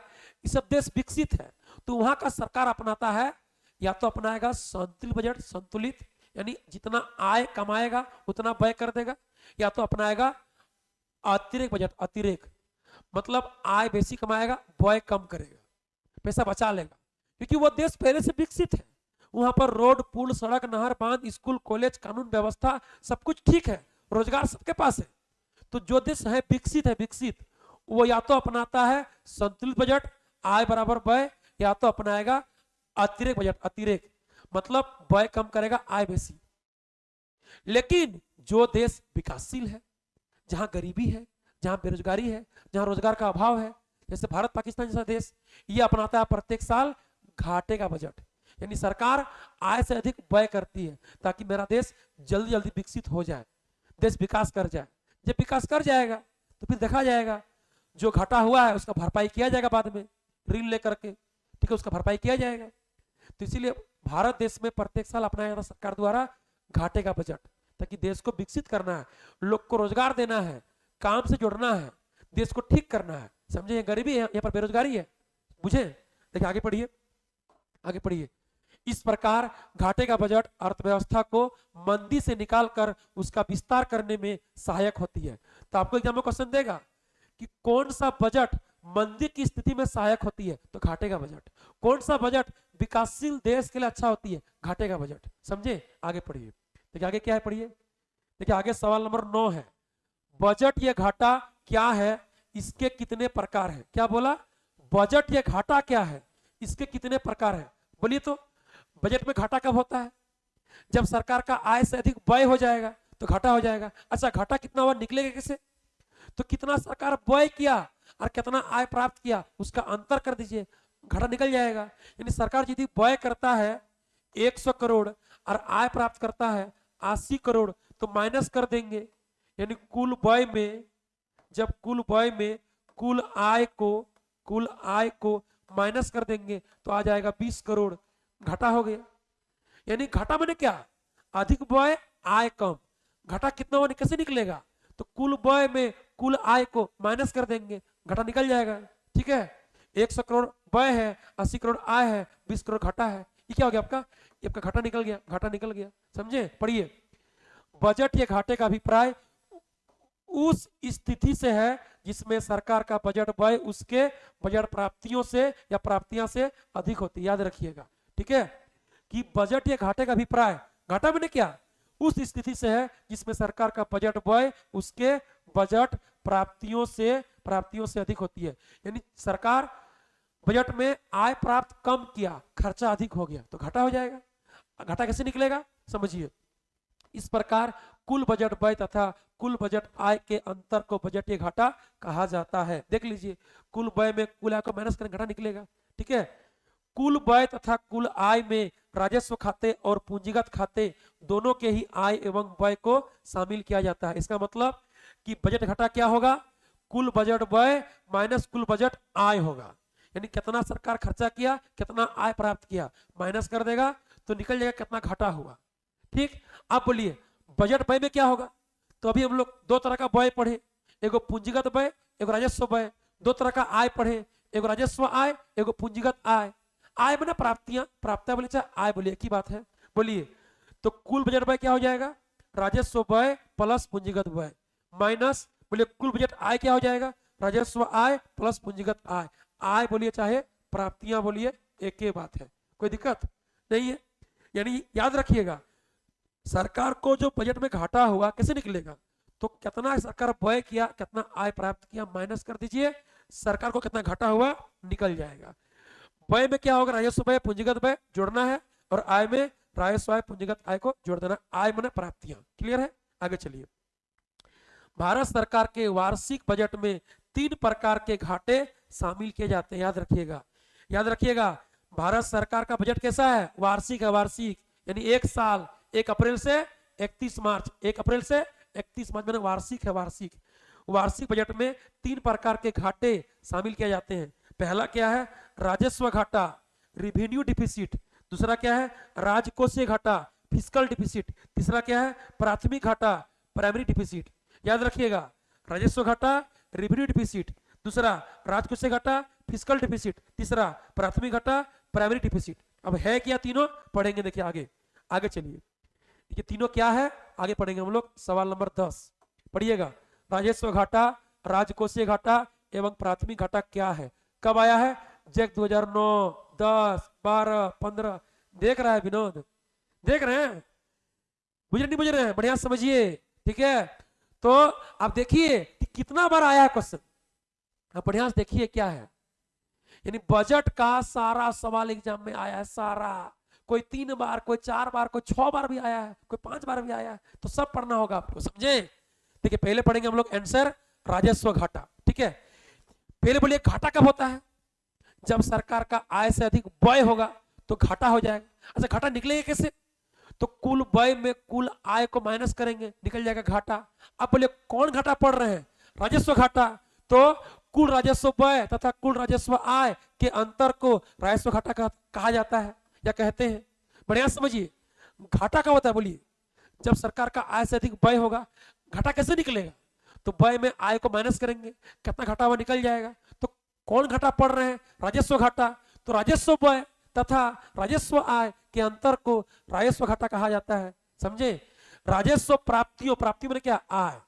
ये सब देश विकसित है, तो वहां का सरकार अपनाता है, या तो अपनाएगा संतुलित बजट, संतुलित यानी जितना आय कमाएगा उतना व्यय कर देगा, या तो अपनाएगा अतिरेक बजट, अतिरेक मतलब आय बेसी कमाएगा, व्यय कम करेगा, पैसा बचा लेगा, क्योंकि वो देश पहले से विकसित है, वहां पर रोड, पुल, सड़क, नहर, बांध, स्कूल, कॉलेज, कानून व्यवस्था सब कुछ ठीक है, रोजगार सबके पास है। तो जो देश है विकसित है, विकसित, वो या तो अपनाता है संतुलित बजट, आय बराबर व्यय, या तो अपनाएगा अतिरेक बजट, अतिरेक मतलब व्यय कम करेगा, आय बेसी। लेकिन जो देश विकासशील है, जहां गरीबी है, जहां बेरोजगारी है, जहां रोजगार का अभाव है, जैसे भारत, पाकिस्तान जैसा देश, ये अपनाता है प्रत्येक साल घाटे का बजट, यानी सरकार आय से अधिक व्यय करती है ताकि मेरा देश जल्दी जल्दी विकसित हो जाए, देश विकास कर जाए। जब विकास कर जाएगा तो फिर देखा जाएगा जो घाटा हुआ है उसका भरपाई किया जाएगा, बाद में ऋण लेकर के, ठीक है, उसका भरपाई किया जाएगा। तो इसीलिए भारत देश में प्रत्येक साल अपनाया जाता है सरकार द्वारा घाटे का बजट, ताकि देश को विकसित करना है, लोग को रोजगार देना है, काम से जोड़ना है, देश को ठीक करना है। समझे? गरीबी है, यहाँ पर बेरोजगारी है, बुझे? देखिए आगे पढ़िए, आगे पढ़िए। इस प्रकार घाटे का बजट अर्थव्यवस्था को मंदी से निकालकर उसका विस्तार करने में सहायक होती है। तो आपको एग्जाम में क्वेश्चन देगा कि कौन सा बजट मंदी की स्थिति में सहायक होती है, तो घाटे का बजट। कौन सा बजट विकासशील देश के लिए अच्छा होती है, घाटे का बजट। समझे? आगे पढ़िए। देखिए आगे क्या है, पढ़िए। देखिए आगे सवाल नंबर 9 है, बजट या घाटा क्या है, इसके कितने प्रकार हैं। क्या बोला? बजट या घाटा क्या है, इसके कितने प्रकार हैं। बोलिए तो, बजट में घाटा कब होता है? जब सरकार का आय से अधिक व्यय हो जाएगा तो घाटा हो जाएगा। अच्छा, घाटा कितना हुआ, निकलेगा कैसे? तो कितना सरकार व्यय किया और कितना आय प्राप्त किया, उसका अंतर कर दीजिए, घाटा निकल जाएगा। यानी सरकार यदि व्यय करता है 100 करोड़ और आय प्राप्त करता है 80 करोड़, तो माइनस कर देंगे। यानी कुल व्यय में, जब कुल व्यय में कुल आय को माइनस कर देंगे तो आ जाएगा 20 करोड़, घाटा हो गया। यानी घाटा माने क्या? अधिक व्यय, आय कम। घाटा कितना होने कैसे निकलेगा? तो कुल व्यय में कुल आय को माइनस कर देंगे, घाटा निकल जाएगा। ठीक है, 100 करोड़ व्यय है, 80 करोड़ आय है, 20 करोड़ घाटा है। ये क्या हो गया आपका? ये आपका घाटा निकल गया, घाटा निकल गया। समझे? पढ़िए, बजट या घाटे का अभिप्राय उस स्थिति से है जिसमें सरकार का बजट व्यय उसके बजट प्राप्तियों से या प्राप्तियां से अधिक होती है। याद रखिएगा, ठीक है, कि बजट या घाटे का अभिप्राय, घाटा मैंने क्या, उस स्थिति से है जिसमें सरकार का बजट व्यय उसके बजट प्राप्तियों से अधिक होती है। यानी सरकार बजट में आय प्राप्त कम किया, खर्चा अधिक हो गया, तो घाटा हो जाएगा। घाटा कैसे निकलेगा, समझिए। इस प्रकार कुल बजट व्यय तथा कुल बजट आय के अंतर को बजटीय घाटा कहा जाता है। देख लीजिए, कुल व्यय में कुल आय को माइनस करें, घाटा निकलेगा। ठीक है, कुल व्यय तथा कुल आय में राजस्व खाते और पूंजीगत खाते दोनों के ही आय एवं व्यय को शामिल किया जाता है। इसका मतलब कि बजट घाटा क्या होगा? कुल बजट व्यय माइनस कुल बजट आय होगा। यानी कितना सरकार खर्चा किया, कितना आय प्राप्त किया, माइनस कर देगा तो निकल जाएगा कितना घाटा हुआ। ठीक, आप बोलिए बजट व्यय में क्या होगा? तो अभी हम लोग दो तरह का व्यय पढ़े, एगो पूंजीगत व्यय, एगो राजस्व व्यय। दो तरह का आय पढ़े, एगो राजस्व आय, एगो पूंजीगत आय। आय बना प्राप्तियां, प्राप्तियां बोले चाहे आय बोलिए, एक ही बात है। बोलिए तो कुल बजट व्यय क्या हो जाएगा? राजस्व व्यय प्लस पूंजीगत व्यय माइनस, बोलिए कुल बजट आय क्या हो जाएगा? राजस्व आय प्लस पूंजीगत आय। आय बोलिए चाहे प्राप्तियां बोलिए, एक ही बात है, कोई दिक्कत नहीं है। यानी याद रखिएगा, सरकार को जो बजट में घाटा हुआ कैसे निकलेगा? तो कितना सरकार व्यय किया, कितना आय प्राप्त किया, माइनस कर दीजिए, सरकार को कितना घाटा हुआ निकल जाएगा। व्यय में क्या होगा? राजस्व व्यय पूंजीगत व्यय जोड़ना है, और आय में राजस्व आय पूंजीगत आय को जोड़ देना। आय माने प्राप्तियां। क्लियर है? आगे चलिए। भारत सरकार के वार्षिक बजट में 3 प्रकार के घाटे शामिल किए जाते हैं। याद रखिएगा, याद रखिएगा, भारत सरकार का बजट कैसा है? वार्षिक है, वार्षिक। यानी एक साल, 1 अप्रैल से 31 मार्च, 1 अप्रैल से 31 मार्च में वार्षिक है, वार्षिक। वार्षिक बजट में 3 प्रकार के घाटे शामिल किए जाते हैं। पहला क्या है? राजस्व घाटा, रिवेन्यू डिफिसिट। दूसरा क्या है? राजकोषीय घाटा, फिस्कल डिफिसिट। तीसरा क्या है? प्राथमिक घाटा, प्राइमरी डिफिसिट। याद रखिएगा, राजस्व घाटा, रिवेन्यू डिफिसिट। दूसरा राजकोषीय घाटा, फिस्कल डिफिसिट। तीसरा प्राथमिक घाटा, प्राइमरी डिफिसिट। अब है क्या तीनों? पढ़ेंगे, देखिए आगे। आगे चलिए, ये तीनों क्या है आगे पढ़ेंगे हम लोग। सवाल नंबर 10 पढ़िएगा। राजस्व घाटा, राजकोषीय घाटा एवं प्राथमिक घाटा क्या है? कब आया है? जैक 2009, 10, 12, 15। देख रहा है विनोद? देख रहे हैं? बुझ रहे नहीं बुझ रहे हैं? बढ़िया समझिए, ठीक है। तो आप देखिए कि कितना बार आया है क्वेश्चन, आप बढ़िया से देखिए क्या है। यानी बजट का सारा सवाल एग्जाम में आया है, सारा। कोई 3 बार, कोई 4 बार, कोई 6 बार भी आया है, कोई 5 बार भी आया है, तो सब पढ़ना होगा आपको, समझे। देखिए पहले पढ़ेंगे हम लोग आंसर राजस्व घाटा। ठीक है, पहले बोलिए घाटा कब होता है? जब सरकार का आय से अधिक व्यय होगा तो घाटा हो जाएगा। अच्छा, घाटा निकलेगा कैसे? तो कुल व्यय में कुल आय को माइनस करेंगे, निकल जाएगा घाटा। अब बोलिए कौन घाटा पड़ रहे हैं? राजस्व घाटा। तो कुल राजस्व व्यय तथा कुल राजस्व आय के अंतर को राजस्व घाटा कहा जाता है या कहते हैं। बढ़िया समझिए, घाटा क्या होता है? बोलिए जब सरकार का आय से अधिक व्यय होगा। घाटा कैसे निकलेगा? तो व्यय में आय को माइनस करेंगे, कितना घाटा हुआ निकल जाएगा। तो कौन घाटा पड़ रहे हैं? राजस्व घाटा। तो राजस्व व्यय तथा राजस्व आय के अंतर को राजस्व घाटा कहा जाता है। समझे? राजस्व प्राप्तियों, प्राप्ति मैंने क्या, आय,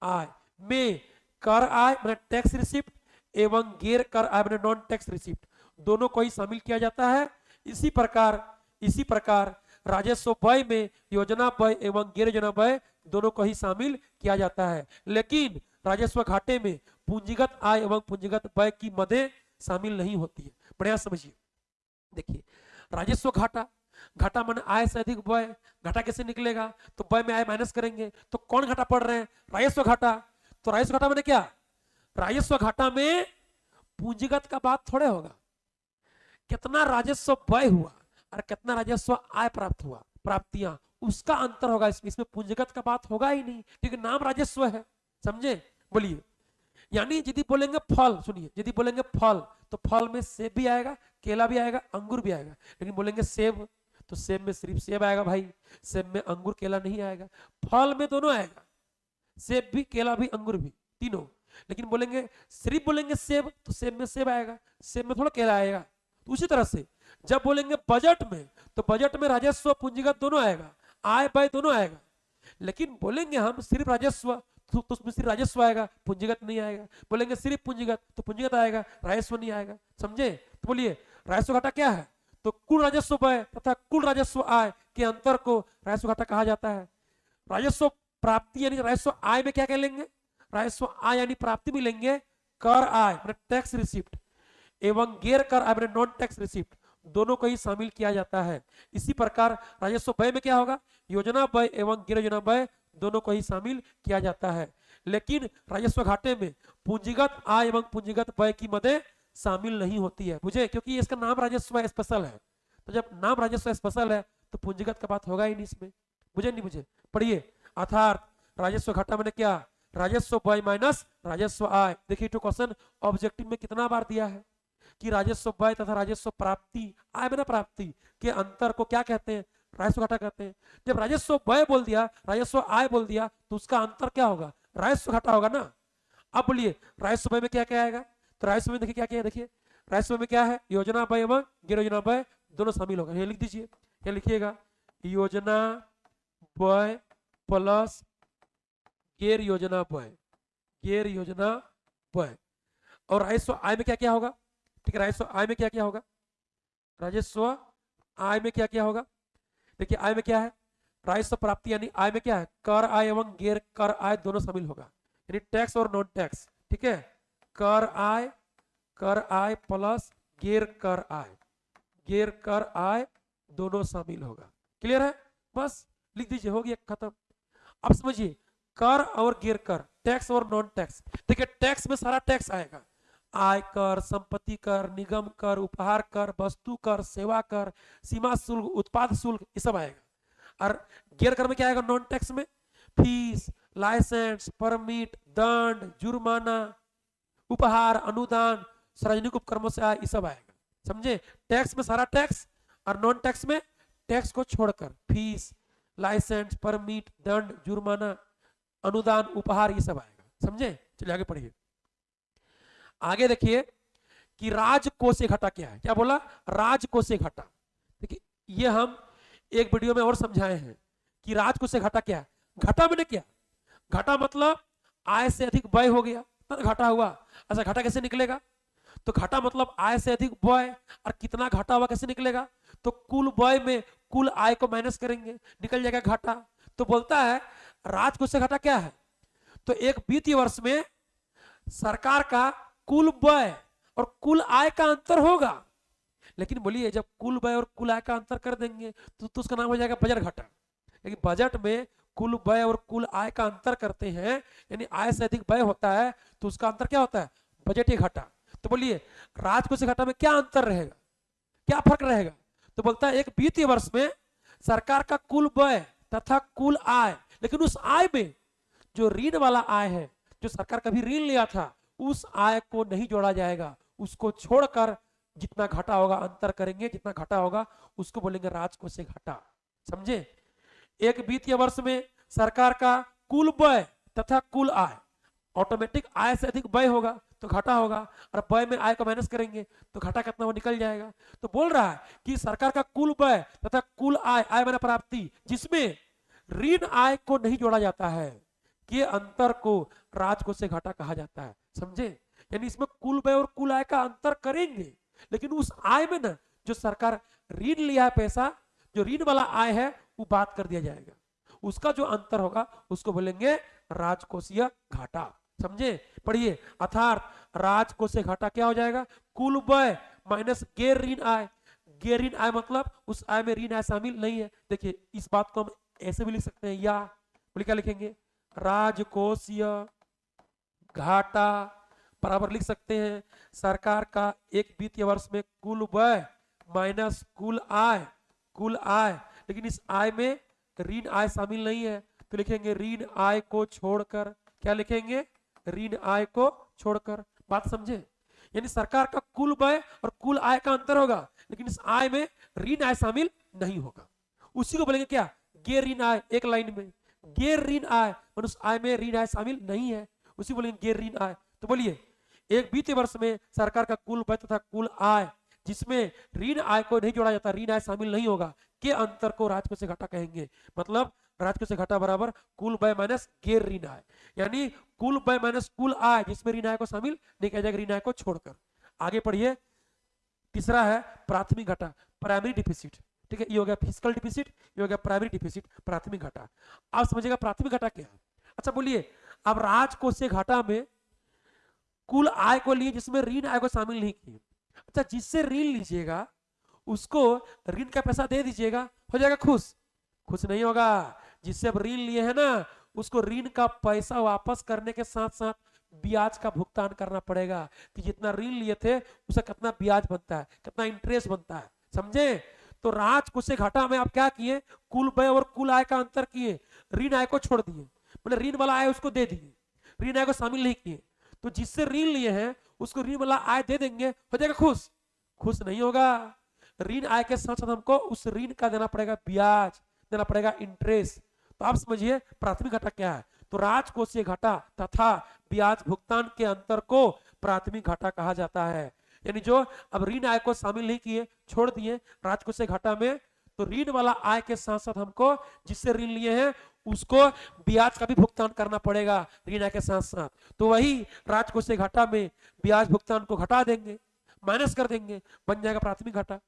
आय में कर आय मैंने टैक्स रिसिप्ट एवं गैर कर आय मैंने नॉन टैक्स रिसिप्ट, दोनों को ही शामिल किया जाता है। इसी प्रकार राजस्व व्यय में योजना व्यय एवं गैर योजना व्यय दोनों को ही शामिल किया जाता है। लेकिन राजस्व घाटे में पूंजीगत आय एवं पूंजीगत व्यय की मदें शामिल नहीं होती है। बढ़िया समझिए, देखिए राजस्व घाटा, घाटा माने आय से अधिक व्यय, घाटा कैसे निकलेगा, तो व्यय में आय माइनस करेंगे, तो कौन घाटा पड़ रहे हैं, राजस्व घाटा। तो राजस्व घाटा माने क्या, राजस्व घाटा में पूंजीगत का बात थोड़े होगा, कितना राजस्व व्यय हुआ और कितना राजस्व आय प्राप्त हुआ, प्राप्तियां, उसका अंतर होगा। इसमें पूंजीगत का बात होगा ही नहीं, क्योंकि नाम राजस्व है। समझे? बोलिए, यानी यदि बोलेंगे फल, सुनिए, यदि बोलेंगे फल तो फल में सेब भी आएगा, केला भी आएगा, अंगूर भी आएगा। लेकिन बोलेंगे सेब तो सेब में सिर्फ सेब आएगा भाई, सेब में अंगूर केला नहीं आएगा। फल में दोनों आएगा, सेब भी केला भी अंगूर भी तीनों। लेकिन बोलेंगे सिर्फ बोलेंगे सेब तो सेब में सेब आएगा, सेब में थोड़ा केला आएगा। तो उसी तरह से जब बोलेंगे बजट में तो बजट में राजस्व पूंजीगत दोनों आएगा, आय व्यय दोनों आएगा। लेकिन बोलेंगे हम सिर्फ राजस्व तो उसमें सिर्फ राजस्व आएगा, पूंजीगत नहीं आएगा। बोलेंगे सिर्फ पूंजीगत तो पूंजीगत आएगा, राजस्व नहीं आएगा। समझे? तो बोलिए राजस्व घाटा क्या है, तो कुल राजस्व व्यय तथा कुल राजस्व आय के अंतर को राजस्व घाटा कहा जाता है। राजस्व प्राप्ति यानी राजस्व आय में क्या कह लेंगे, राजस्व आय यानी प्राप्ति में लेंगे कर आय मतलब टैक्स रिसिप्ट एवं गैर कर आय मतलब नॉन टैक्स रिसिप्ट, दोनों को ही शामिल किया जाता है। इसी प्रकार राजस्व व्यय में क्या होगा, योजना व्यय एवं गैर योजना व्यय दोनों को ही शामिल किया जाता है। लेकिन राजस्व घाटे में पूंजीगत आय एवं पूंजीगत व्यय की मदें शामिल नहीं होती है। बुझे? क्योंकि इसका नाम राजस्व स्पेशल है, तो जब नाम राजस्व स्पेशल है तो पूंजीगत का बात होगा ही नहीं इसमें। बुझे नहीं बुझे? पढ़िए, अर्थात राजस्व घाटा मैंने क्या, राजस्व व्यय माइनस राजस्व आय। देखिए तो क्वेश्चन ऑब्जेक्टिव में कितना बार दिया है कि राजस्व व्यय तथा राजस्व प्राप्ति, आय मैंने प्राप्ति के अंतर को क्या कहते हैं, राजस्व घाटा कहते हैं। जब राजस्व व्यय बोल दिया, राजस्व आय बोल दिया, तो उसका अंतर क्या होगा, राजस्व घाटा होगा ना। अब बोलिए राजस्व व्यय में क्या क्या आएगा, तो राजस्व में देखिए क्या क्या है, देखिए राजस्व में क्या है, योजना व्यय एवं गैर योजना व्यय दोनों शामिल होगा। ये लिख दीजिए, ये लिखिएगा योजना व्यय प्लस गैर योजना व्यय, गैर योजना व्यय। और राजस्व आय में क्या क्या होगा, ठीक है, राजस्व आय में क्या क्या होगा, राजस्व आय में क्या क्या होगा, देखिए आय में क्या है, राजस्व प्राप्ति यानी आय में क्या है, कर आय एवं गैर कर आय दोनों शामिल होगा, यानी टैक्स और नॉन टैक्स। ठीक है, कर आय प्लस गैर कर आय, गैर कर आय दोनों शामिल होगा। क्लियर है? बस लिख दीजिए, हो गया, खत्म। अब समझिए कर और गैर कर, टैक्स और नॉन टैक्स। देखिए टैक्स में सारा टैक्स आएगा, आयकर, संपत्ति कर, निगम कर, उपहार कर, वस्तु कर, सेवा कर, सीमा शुल्क, उत्पाद शुल्क, ये सब आएगा। और गैर कर में क्या आएगा, नॉन टैक्स में फीस, लाइसेंस, परमिट, दंड, जुर्माना, उपहार, अनुदान, सार्वजनिक उपक्रमों से आय, ये सब आएगा। समझे? टैक्स में सारा टैक्स और नॉन टैक्स में टैक्स को छोड़कर फीस, लाइसेंस, परमिट, दंड, जुर्माना, अनुदान, उपहार, ये सब आएगा। समझे? चलिए आगे पढ़िए। आगे देखिए कि राजकोषीय घाटा क्या है। क्या बोला? राजकोषीय घाटा। देखिए ये हम एक वीडियो में और समझाए हैं कि राजकोषीय घाटा क्या है। घाटा मैंने क्या, घाटा मतलब आय से अधिक व्यय हो गया तो घाटा हुआ। अच्छा घाटा कैसे निकलेगा, तो घाटा मतलब आय से अधिक व्यय, और कितना घाटा हुआ कैसे निकलेगा, तो कुल व्यय में कुल आय को माइनस करेंगे, निकल जाएगा घाटा। तो बोलता है राजकोषीय घाटा क्या है, तो एक वित्तीय वर्ष में सरकार का कुल व्यय और कुल आय का अंतर होगा। लेकिन बोलिए जब कुल व्यय और कुल आय का अंतर कर देंगे तो उसका नाम हो जाएगा बजट घाटा। लेकिन बजट में कुल व्यय और कुल आय का अंतर करते हैं, यानी आय से अधिक व्यय होता है तो उसका अंतर क्या होता है, बजटीय घाटा। तो बोलिए राजकोषीय घाटा में क्या अंतर रहेगा, क्या फर्क रहेगा, तो बोलता है एक वित्तीय वर्ष में सरकार का कुल व्यय तथा कुल आय, लेकिन उस आय में जो ऋण वाला आय है, जो सरकार कभी ऋण लिया था, उस आय को नहीं जोड़ा जाएगा, उसको छोड़कर जितना घाटा होगा अंतर करेंगे, जितना घाटा होगा उसको बोलेंगे राजकोषीय घाटा। समझे? एक वित्तीय वर्ष में सरकार का कुल व्यय तथा कुल आय, ऑटोमेटिक आय से अधिक व्यय होगा तो घाटा होगा, और व्यय में आय को माइनस करेंगे तो घाटा कितना वो निकल जाएगा। तो बोल रहा है कि सरकार का कुल व्यय तथा कुल आय, आय माने प्राप्ति, जिसमें ऋण आय को नहीं जोड़ा जाता है, के अंतर को राजकोष से घाटा कहा जाता है। समझे? यानी इसमें कुल व्यय और कुल आय का अंतर करेंगे, लेकिन उस आय में ना जो सरकार ऋण लिया है पैसा, जो ऋण वाला आय है वो बात कर दिया जाएगा, उसका जो अंतर होगा उसको बोलेंगे राजकोषीय घाटा। समझे? पढ़िए, अर्थात राजकोषीय घाटा क्या हो जाएगा? कुल व्यय माइनस गैर ऋण आय। गैर ऋण आय मतलब उस आय में ऋण आय शामिल नहीं है। देखिए इस बात को हम ऐसे भी लिख सकते हैं, या बोले क्या लिखेंगे? राजकोषीय घाटा बराबर लिख सकते हैं सरकार का एक वित्तीय वर्ष में कुल व्यय माइनस कुल आय, कुल आय, लेकिन इस आय में ऋण आय शामिल नहीं है, तो लिखेंगे ऋण आय को छोड़कर। क्या लिखेंगे? ऋण आय को छोड़कर। बात समझे? यानी सरकार का कुल व्यय और कुल आय का अंतर होगा, लेकिन इस आय में ऋण आय शामिल नहीं होगा। उसी को बोलेंगे क्या? गैर ऋण आय। एक लाइन में गैर ऋण आय, उस आय में ऋण आय शामिल नहीं है, उसी बोलेंगे गैर ऋण आय। तो बोलिए, एक वित्तीय वर्ष में सरकार का कुल व्यय तथा कुल आय जिसमें ऋण आय को नहीं जोड़ा जाता, ऋण आय शामिल नहीं होगा, के अंतर को राजकोषीय घाटा कहेंगे। मतलब राजकोषीय घाटा बराबर कुल व्यय माइनस गैर ऋण आय, यानी कुल व्यय माइनस कुल आय जिसमें ऋण आय को शामिल नहीं किया जाएगा, ऋण आय को छोड़कर। आगे पढ़िए, तीसरा है प्राथमिक घाटा, प्राइमरी डिफिसिट। ठीक है, ये हो गया फिस्कल डिफिसिट, ये हो गया प्राइमरी डिफिसिट, प्राथमिक घाटा। आप समझिएगा प्राथमिक घाटा क्या है। अच्छा बोलिए, अब राजकोषीय घाटा में कुल आय को लिए जिसमें ऋण आय को शामिल नहीं किए। अच्छा, जिससे ऋण लीजिएगा उसको ऋण का पैसा दे दीजिएगा, हो जाएगा खुश? खुश नहीं होगा। जिससे अब ऋण लिए है ना, उसको ऋण का पैसा वापस करने के साथ साथ ब्याज का भुगतान करना पड़ेगा, कि जितना ऋण लिए थे उसका कितना ब्याज बनता है, कितना इंटरेस्ट बनता है। समझे? तो राजकोषीय घाटा में आप क्या किए? कुल व्यय और कुल आय का अंतर किए, ऋण आय को छोड़ दिए, मतलब ऋण वाला आय उसको दे दिए, ऋण आय को शामिल नहीं किए। तो जिससे ऋण लिए हैं उसको ऋण वाला आय दे देंगे, हो जाएगा खुश? खुश नहीं होगा। ऋण आय के साथ साथ हमको उस ऋण का देना पड़ेगा ब्याज, देना पड़ेगा इंटरेस्ट। तो आप समझिए प्राथमिक घाटा क्या है। तो राजकोषीय घाटा तथा ब्याज भुगतान के अंतर को प्राथमिक घाटा कहा जाता है। यानी जो अब ऋण आय को शामिल नहीं किए, छोड़ दिए राजकोषीय घाटा में, तो ऋण वाला आय के साथ साथ हमको जिससे ऋण लिए हैं उसको ब्याज का भी भुगतान करना पड़ेगा ऋण आय के साथ साथ। तो वही राजकोषीय घाटा में ब्याज भुगतान को घटा देंगे, माइनस कर देंगे, बन जाएगा प्राथमिक घाटा।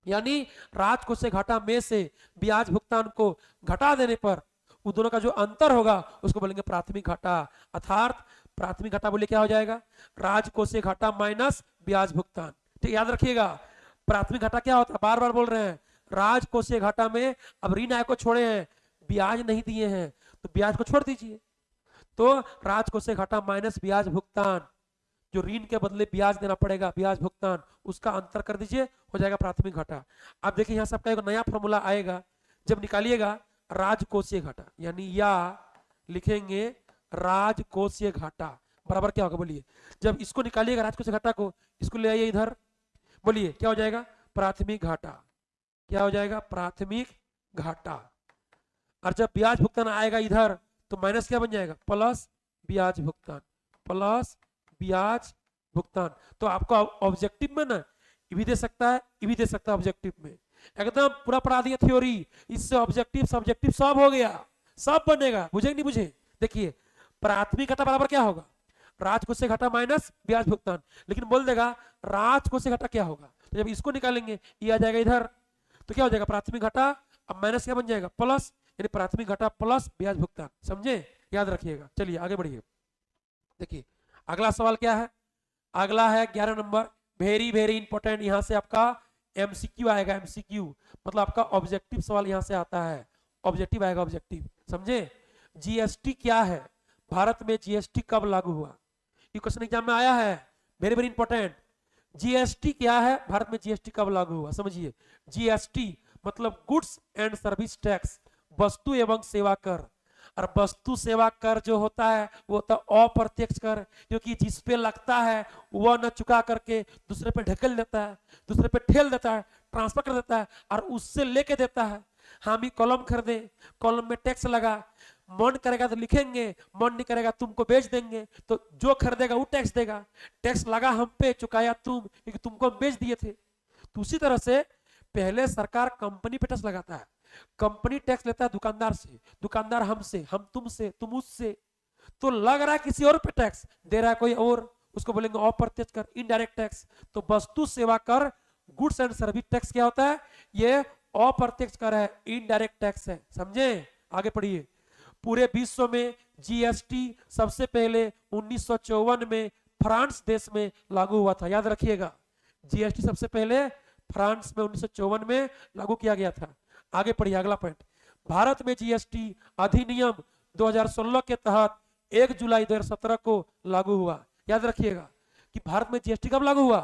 यानी राजकोषीय घाटा में से ब्याज भुगतान को घटा देने पर उन दोनों का जो अंतर होगा उसको बोलेंगे प्राथमिक घाटा। अर्थात प्राथमिक घाटा बोले क्या हो जाएगा? राजकोषीय घाटा माइनस ब्याज भुगतान। ठीक, याद रखिएगा प्राथमिक घाटा क्या होता है, बार बार बोल रहे हैं। राजकोषीय घाटा में अब ऋण आय को छोड़े हैं, ब्याज नहीं दिए हैं, तो ब्याज को छोड़ दीजिए, तो राजकोषीय घाटा माइनस ब्याज भुगतान, जो ऋण के बदले ब्याज देना पड़ेगा, ब्याज भुगतान, उसका अंतर कर दीजिए, हो जाएगा प्राथमिक घाटा। अब देखिए यहाँ सबका एक नया फॉर्मूला आएगा जब निकालिएगा राजकोषीय घाटा, यानी या लिखेंगे राजकोषीय घाटा बराबर क्या होगा? बोलिए, जब इसको निकालिएगा राजकोषीय घाटा को, इसको ले आइए इधर, बोलिए क्या हो जाएगा? प्राथमिक घाटा। क्या हो जाएगा? प्राथमिक घाटा। और जब ब्याज भुगतान आएगा इधर तो माइनस क्या बन जाएगा? प्लस ब्याज भुगतान, प्लस ब्याज भुगतान। तो आपको ऑब्जेक्टिव में ना ये भी दे सकता है, ये भी दे सकता है ऑब्जेक्टिव में, एकदम पूरा पढ़ा दिया थ्योरी, इससे ऑब्जेक्टिव सब्जेक्टिव सब हो गया, सब बनेगा। बुझे नहीं बुझे? देखिए प्राथमिक घाटा बराबर क्या होगा? राजकोषीय घाटा माइनस ब्याज भुगतान, लेकिन बोल देगा राजकोषीय घाटा क्या होगा। तो जब इसको निकालेंगे ये आ जाएगा इधर, तो क्या हो जाएगा? प्राथमिक घाटा, अब माइनस क्या बन जाएगा? प्लस, यानी प्राथमिक घाटा प्लस ब्याज भुगतान। समझे? याद रखिएगा। चलिए आगे बढ़िए। देखिए अगला सवाल क्या है? अगला है 11 नंबर, वेरी वेरी इंपॉर्टेंट। यहां से आपका एमसीक्यू आएगा, एमसीक्यू मतलब आपका ऑब्जेक्टिव सवाल यहां से आता है, ऑब्जेक्टिव आएगा, ऑब्जेक्टिव। समझे? जीएसटी क्या है? भारत में जीएसटी कब लागू हुआ? ये क्वेश्चन एग्जाम में आया है, वेरी वेरी इंपॉर्टेंट। जीएसटी क्या है? भारत में जीएसटी कब लागू हुआ? समझिए, जीएसटी मतलब गुड्स एंड सर्विस टैक्स, वस्तु एवं सेवा कर। और वस्तु सेवा कर जो होता है वो होता है अप्रत्यक्ष कर, क्योंकि जिस पे लगता है वह न चुका करके दूसरे पे ढकेल देता है, दूसरे पे ठेल देता है, ट्रांसफर कर देता है और उससे लेके देता है। हम ही कॉलम खरीदे, कॉलम में टैक्स लगा, मन करेगा तो लिखेंगे, मन नहीं करेगा तुमको बेच देंगे, तो जो खरीदेगा वो टैक्स देगा। टैक्स लगा हम पे, चुकाया तुम, क्योंकि तुमको हम बेच दिए थे। तो उसी तरह से पहले सरकार कंपनी पे टैक्स लगाता है, कंपनी टैक्स लेता है दुकानदार से, दुकानदार हमसे, हम तुमसे, तुम उससे। तो लग रहा है किसी और पे टैक्स, दे रहा है कोई और, उसको बोलेंगे अप्रत्यक्ष कर, इनडायरेक्ट टैक्स। तो वस्तु सेवा कर, गुड्स एंड सर्विस टैक्स क्या होता है? ये अप्रत्यक्ष कर है, इनडायरेक्ट टैक्स है। समझे? आगे पढ़िए। पूरे विश्व में जीएसटी सबसे पहले 1954 में फ्रांस देश में लागू हुआ था, याद रखिएगा। जीएसटी सबसे पहले फ्रांस में 1954 में लागू किया गया था। आगे पढ़िए, अगला पॉइंट। भारत में जीएसटी अधिनियम 2016 के तहत 1 जुलाई 2017 को लागू हुआ। याद रखिएगा कि भारत में जीएसटी कब लागू हुआ?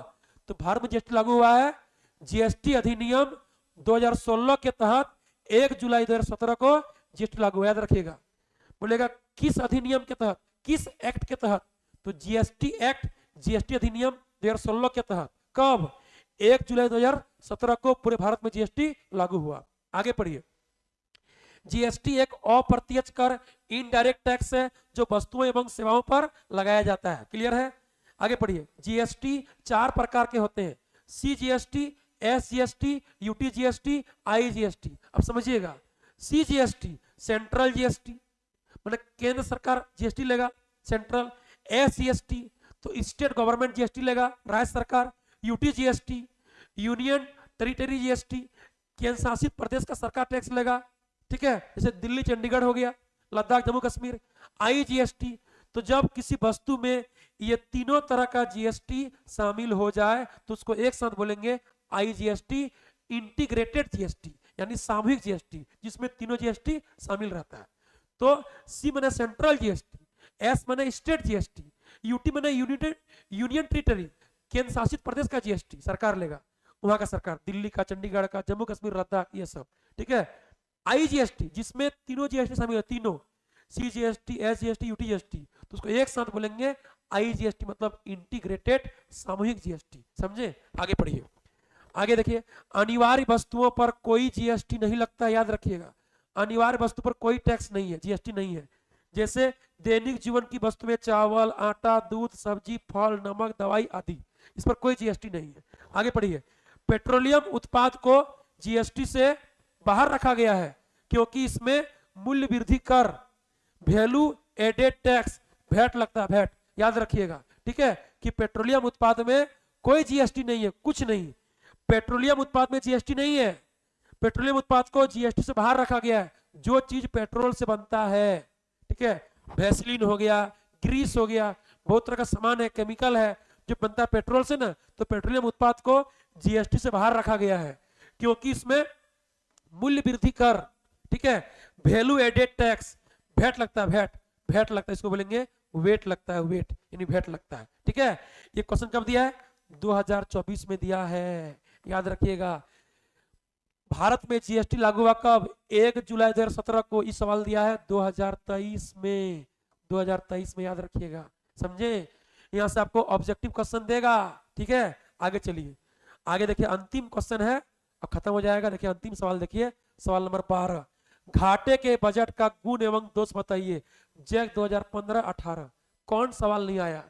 तो भारत में जीएसटी लागू हुआ है जीएसटी अधिनियम 2016 के तहत 1 जुलाई 2017 को जीएसटी लागू हुआ। याद रखिएगा। बोलेगा किस अधिनियम के तहत, किस एक्ट के तहत? तो जीएसटी एक्ट, जीएसटी अधिनियम 2016 के तहत। कब? 1 जुलाई 2017 को पूरे भारत में जीएसटी लागू हुआ। आगे पढ़िए। जीएसटी एक अप्रत्यक्ष कर, इनडायरेक्ट टैक्स है जो वस्तुओं एवं सेवाओं पर लगाया जाता है। क्लियर है? आगे पढ़िए। जीएसटी 4 प्रकार के होते हैं, सीजीएसटी, एसजीएसटी, यूटीजीएसटी, आईजीएसटी। अब समझिएगा। सीजीएसटी सेंट्रल जीएसटी, मतलब केंद्र सरकार जीएसटी लेगा, सेंट्रल। एसजीएसटी तो स्टेट गवर्नमेंट जीएसटी लेगा, राज्य सरकार। यूटीजीएसटी यूनियन टेरिटरी जीएसटी, केंद्र शासित प्रदेश का सरकार टैक्स लेगा। ठीक है, जैसे दिल्ली चंडीगढ़ हो गया, लद्दाख जम्मू कश्मीर। आईजीएसटी तो जब किसी वस्तु में ये तीनों तरह का जीएसटी शामिल हो जाए तो उसको एक साथ बोलेंगे आईजीएसटी, इंटीग्रेटेड जीएसटी, यानी सामूहिक जीएसटी जिसमें तीनों जीएसटी शामिल रहता है। तो सी माने सेंट्रल जीएसटी, एस माने स्टेट जीएसटी, यूटी माने यूनियन टेरिटरी, केंद्र शासित प्रदेश का जीएसटी सरकार लेगा, वहां का सरकार, दिल्ली का, चंडीगढ़ का, जम्मू कश्मीर, लद्दाख, ये सब। ठीक है। आईजीएसटी जिसमें तीनों जीएसटी शामिल है, तीनों, सीजीएसटी, एसजीएसटी, यूटीजीएसटी, तो उसको एक साथ बोलेंगे आईजीएसटी, मतलब इंटीग्रेटेड सामूहिक जीएसटी। समझे? आगे पढ़िए। आगे देखिए। अनिवार्य वस्तुओं पर कोई जीएसटी नहीं लगता, याद रखिएगा। अनिवार्य वस्तु पर कोई टैक्स नहीं है, जीएसटी नहीं है। जैसे दैनिक जीवन की वस्तु में चावल, आटा, दूध, सब्जी, फल, नमक, दवाई आदि, इस पर कोई जीएसटी नहीं है। आगे पढ़िए। पेट्रोलियम उत्पाद को जीएसटी से बाहर रखा गया है क्योंकि इसमें मूल्य वृद्धि कर, वैल्यू एडेड टैक्स, वैट लगता है, वैट। याद रखिएगा। ठीक है, कि पेट्रोलियम उत्पाद में कोई जीएसटी नहीं है, कुछ नहीं। पेट्रोलियम उत्पाद में जीएसटी नहीं है। पेट्रोलियम उत्पाद को जीएसटी से बाहर रखा गया है। जो चीज पेट्रोल से बनता है, ठीक है, वैसलीन हो गया, ग्रीस हो गया, बहुत तरह का सामान है, केमिकल है जो बनता है पेट्रोल से ना, तो पेट्रोलियम उत्पाद को जीएसटी से बाहर रखा गया है क्योंकि इसमें मूल्य वृद्धि कर, ठीक है, वैल्यू एडेड टैक्स, वैट लगता है, वैट लगता है, इसको बोलेंगे वेट लगता है, वेट यानी वैट लगता है। ठीक है। ये क्वेश्चन कब दिया है? 2024 में दिया है, याद रखिएगा। भारत में जीएसटी लागू हुआ कब? 1 जुलाई 2017 को। इस सवाल दिया है 2023 में, 2023 में, याद रखिएगा। समझे? यहां से आपको ऑब्जेक्टिव क्वेश्चन देगा। ठीक है। आगे चलिए। आगे देखिए, अंतिम क्वेश्चन है, अब खत्म हो जाएगा। देखिए अंतिम सवाल, देखिए सवाल नंबर 12। घाटे के बजट का गुण एवं दोष बताइए। जैक 2015-18 कौन सवाल नहीं आया?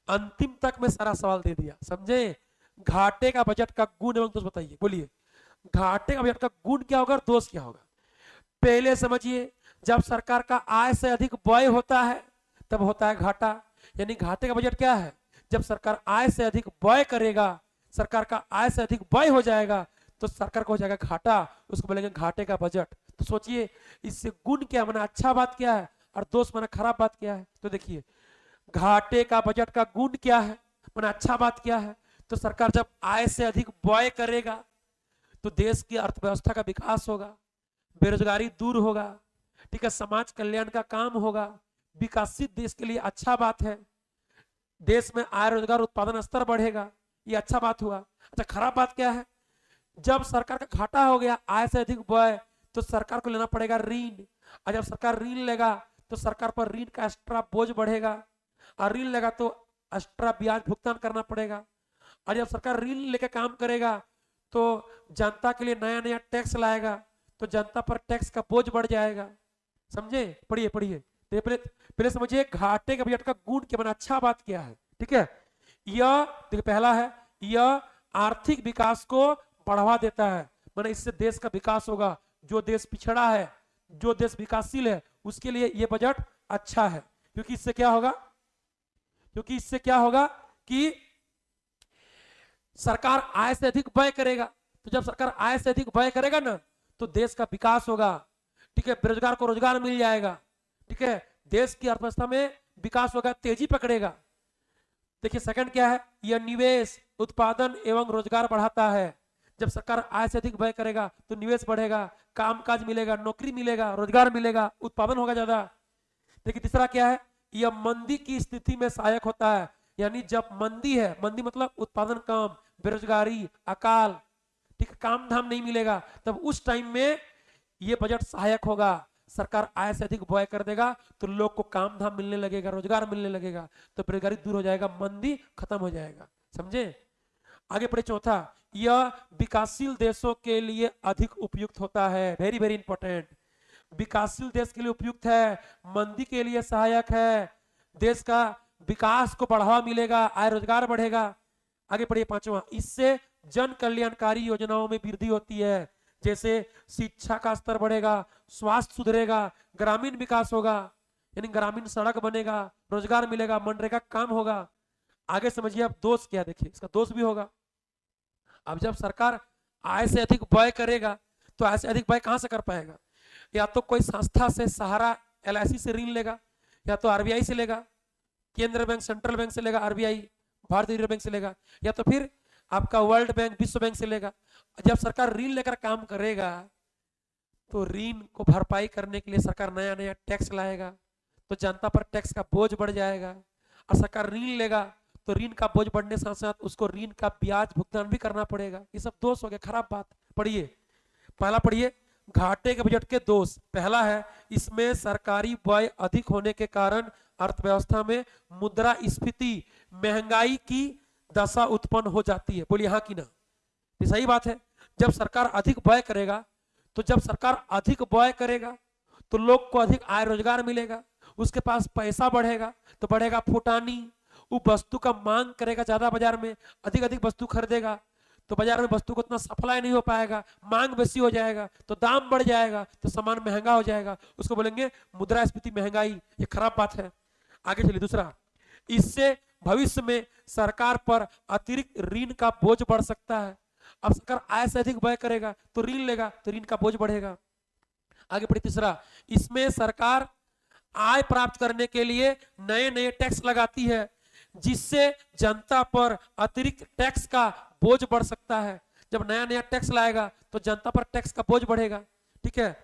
अंतिम तक में सारा सवाल दे दिया। समझे? घाटे का बजट का गुण एवं दोष बताइए। बोलिए, घाटे का बजट का गुण क्या होगा, दोष क्या होगा? पहले समझिए, जब सरकार का आय से अधिक व्यय होता है तब होता है घाटा। यानी घाटे का बजट क्या है? जब सरकार आय से अधिक व्यय करेगा, सरकार का आय से अधिक व्यय हो जाएगा तो सरकार को हो जाएगा घाटा, उसको बोलेंगे घाटे का बजट। तो सोचिए, इससे गुण क्या माना, अच्छा बात क्या है, और दोष माना खराब बात क्या है? तो देखिए, घाटे का बजट का गुण क्या है, माना अच्छा बात क्या है? तो सरकार जब आय से अधिक व्यय करेगा तो देश की अर्थव्यवस्था का विकास होगा, बेरोजगारी दूर होगा, ठीक है, समाज कल्याण का काम होगा, विकसित देश के लिए अच्छा बात है, देश में आय, रोजगार, उत्पादन स्तर बढ़ेगा, ये अच्छा बात हुआ। अच्छा, खराब बात क्या है? जब सरकार का घाटा हो गया, आय से अधिक व्यय, तो सरकार को लेना पड़ेगा ऋण, और जब सरकार ऋण लेगा तो सरकार पर ऋण का एक्स्ट्रा बोझ बढ़ेगा, और ऋण लेगा तो एक्स्ट्रा ब्याज भुगतान करना पड़ेगा, और जब सरकार ऋण लेकर काम करेगा तो जनता के लिए नया नया टैक्स लाएगा, तो जनता पर टैक्स का बोझ बढ़ जाएगा। समझे? पढ़िए पढ़िए। तो पहले पहले समझिए घाटे के बजट का गुण क्या बना, अच्छा बात क्या है। ठीक है, यह देखिए पहला है, यह आर्थिक विकास को बढ़ावा देता है, माने इससे देश का विकास होगा। जो देश पिछड़ा है, जो देश विकासशील है, उसके लिए यह बजट अच्छा है। क्योंकि इससे क्या होगा, क्योंकि इससे क्या होगा कि सरकार आय से अधिक व्यय करेगा। तो जब सरकार आय से अधिक व्यय करेगा ना, तो देश का विकास होगा। ठीक है, बेरोजगार को रोजगार मिल जाएगा। ठीक है, देश की अर्थव्यवस्था में विकास होगा, तेजी पकड़ेगा। देखिए सेकंड क्या है, यह निवेश, उत्पादन एवं रोजगार बढ़ाता है। जब सरकार आय से अधिक व्यय करेगा तो निवेश बढ़ेगा, कामकाज मिलेगा, नौकरी मिलेगा, रोजगार मिलेगा, उत्पादन होगा ज्यादा। देखिए तीसरा क्या है, यह मंदी की स्थिति में सहायक होता है। यानी जब मंदी है, मंदी मतलब उत्पादन कम, बेरोजगारी, अकाल, ठीक है, काम धाम नहीं मिलेगा, तब उस टाइम में ये बजट सहायक होगा। सरकार आय से अधिक व्यय कर देगा तो लोग को काम धाम मिलने लगेगा, रोजगार मिलने लगेगा, तो बेरोजगारी दूर हो जाएगा, मंदी खत्म हो जाएगा। समझे? आगे पढ़े चौथा, यह विकासशील देशों के लिए अधिक उपयुक्त होता है। वेरी वेरी इंपॉर्टेंट, विकासशील देश के लिए उपयुक्त है, मंदी के लिए सहायक है, देश का विकास को बढ़ावा मिलेगा, आय रोजगार बढ़ेगा। आगे पढ़िए पांचवा, इससे जन कल्याणकारी योजनाओं में वृद्धि होती है। जैसे शिक्षा का स्तर बढ़ेगा, स्वास्थ्य सुधरेगा, ग्रामीण विकास होगा, यानी ग्रामीण सड़क बनेगा, रोजगार मिलेगा, मनरेगा काम होगा। आगे समझिए अब दोष क्या, देखिए इसका दोष भी होगा। अब जब सरकार आय से अधिक व्यय करेगा तो आय से अधिक व्यय कहां से कर पाएगा? या तो कोई संस्था से, सहारा, एलआईसी से ऋण लेगा, या तो आरबीआई से लेगा, केंद्रीय बैंक, सेंट्रल बैंक से लेगा, आरबीआई, भारतीय रिजर्व बैंक से लेगा, या तो फिर आपका वर्ल्ड बैंक, विश्व बैंक से लेगा। जब सरकार ऋण लेकर काम करेगा तो ऋण को भरपाई करने के लिए सरकार नया नया टैक्स लाएगा, तो जनता पर टैक्स का बोझ बढ़ जाएगा। और सरकार ऋण लेगा तो ऋण का बोझ बढ़ने के साथ साथ उसको ऋण का ब्याज भुगतान भी करना पड़ेगा। ये सब दोष हो गया, खराब बात। पढ़िए, पहला पढ़िए, घाटे के बजट के दोष। पहला है, इसमें सरकारी व्यय अधिक होने के कारण अर्थव्यवस्था में मुद्रास्फीति, महंगाई की दशा उत्पन्न हो जाती है। बोलिए हाँ कि ना? ये सही बात है। जब सरकार अधिक व्यय करेगा, तो जब सरकार अधिक व्यय करेगा तो लोग को अधिक आय रोजगार मिलेगा, उसके पास पैसा बढ़ेगा, तो बढ़ेगा फुटानी, वो वस्तु का मांग करेगा ज्यादा, बाजार में अधिक अधिक वस्तु खरीदेगा, तो बाजार में वस्तु को उतना सप्लाई नहीं हो पाएगा, मांग बेसी हो जाएगा, तो दाम बढ़ जाएगा, तो सामान महंगा हो जाएगा, उसको बोलेंगे मुद्रास्फीति, महंगाई। ये खराब बात है। आगे चलिए दूसरा, इससे भविष्य में सरकार पर अतिरिक्त ऋण का बोझ बढ़ सकता है। अब सरकार आय से अधिक व्यय करेगा तो ऋण लेगा, तो ऋण का बोझ बढ़ेगा। आगे बढ़े तीसरा, इसमें सरकार आय प्राप्त करने के लिए नए नए टैक्स लगाती है, जिससे जनता पर अतिरिक्त टैक्स का बोझ बढ़ सकता है। जब नया नया टैक्स लाएगा तो जनता पर टैक्स का बोझ बढ़ेगा। ठीक है,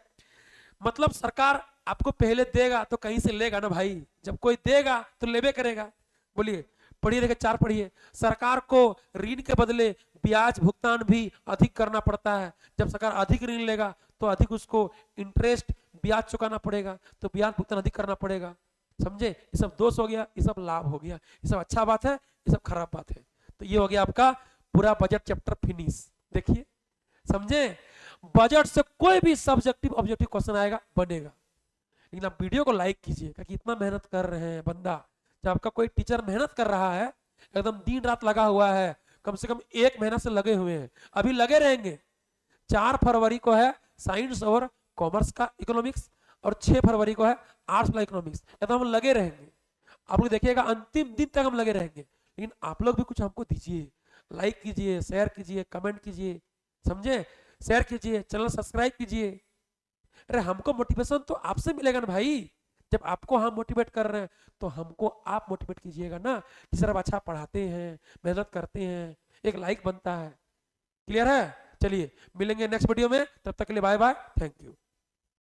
मतलब सरकार आपको पहले देगा तो कहीं से लेगा ना भाई, जब कोई देगा तो लेबे करेगा। बोलिए, पढ़िए, देखिए चार पढ़िए, सरकार को ऋण के बदले ब्याज भुगतान भी अधिक करना पड़ता है। जब सरकार अधिक ऋण लेगा तो अधिक उसको इंटरेस्ट, ब्याज चुकाना पड़ेगा, तो ब्याज भुगतान अधिक करना पड़ेगा। समझे? ये सब दोष हो गया, ये सब लाभ हो गया, ये सब अच्छा बात है, ये सब खराब बात है। तो ये हो गया आपका पूरा बजट चैप्टर फिनिश। देखिए, समझे? बजट से कोई भी सब्जेक्टिव ऑब्जेक्टिव क्वेश्चन आएगा, बनेगा। लेकिन आप वीडियो को लाइक कीजिए कि इतना मेहनत कर रहे हैं बंदा। जब आपका कोई टीचर मेहनत कर रहा है, एकदम दिन रात लगा हुआ है, कम से कम 1 महीना से लगे हुए हैं, अभी लगे रहेंगे। 4 फरवरी को है साइंस और कॉमर्स का इकोनॉमिक्स, और 6 फरवरी को है आर्ट्स वाला इकोनॉमिक्स। तो हम लगे रहेंगे, आप लोग देखिएगा अंतिम दिन तक हम लगे रहेंगे। लेकिन आप लोग भी कुछ हमको दीजिए, लाइक कीजिए, शेयर कीजिए, कमेंट कीजिए, समझे? शेयर कीजिए, चैनल सब्सक्राइब कीजिए। अरे हमको मोटिवेशन तो आपसे मिलेगा ना भाई। जब आपको हम मोटिवेट कर रहे हैं तो हमको आप मोटिवेट कीजिएगा ना कि सर आप अच्छा पढ़ाते हैं, मेहनत करते हैं, एक लाइक बनता है। क्लियर है? चलिए मिलेंगे नेक्स्ट वीडियो में, तब तक के लिए बाय बाय, थैंक यू।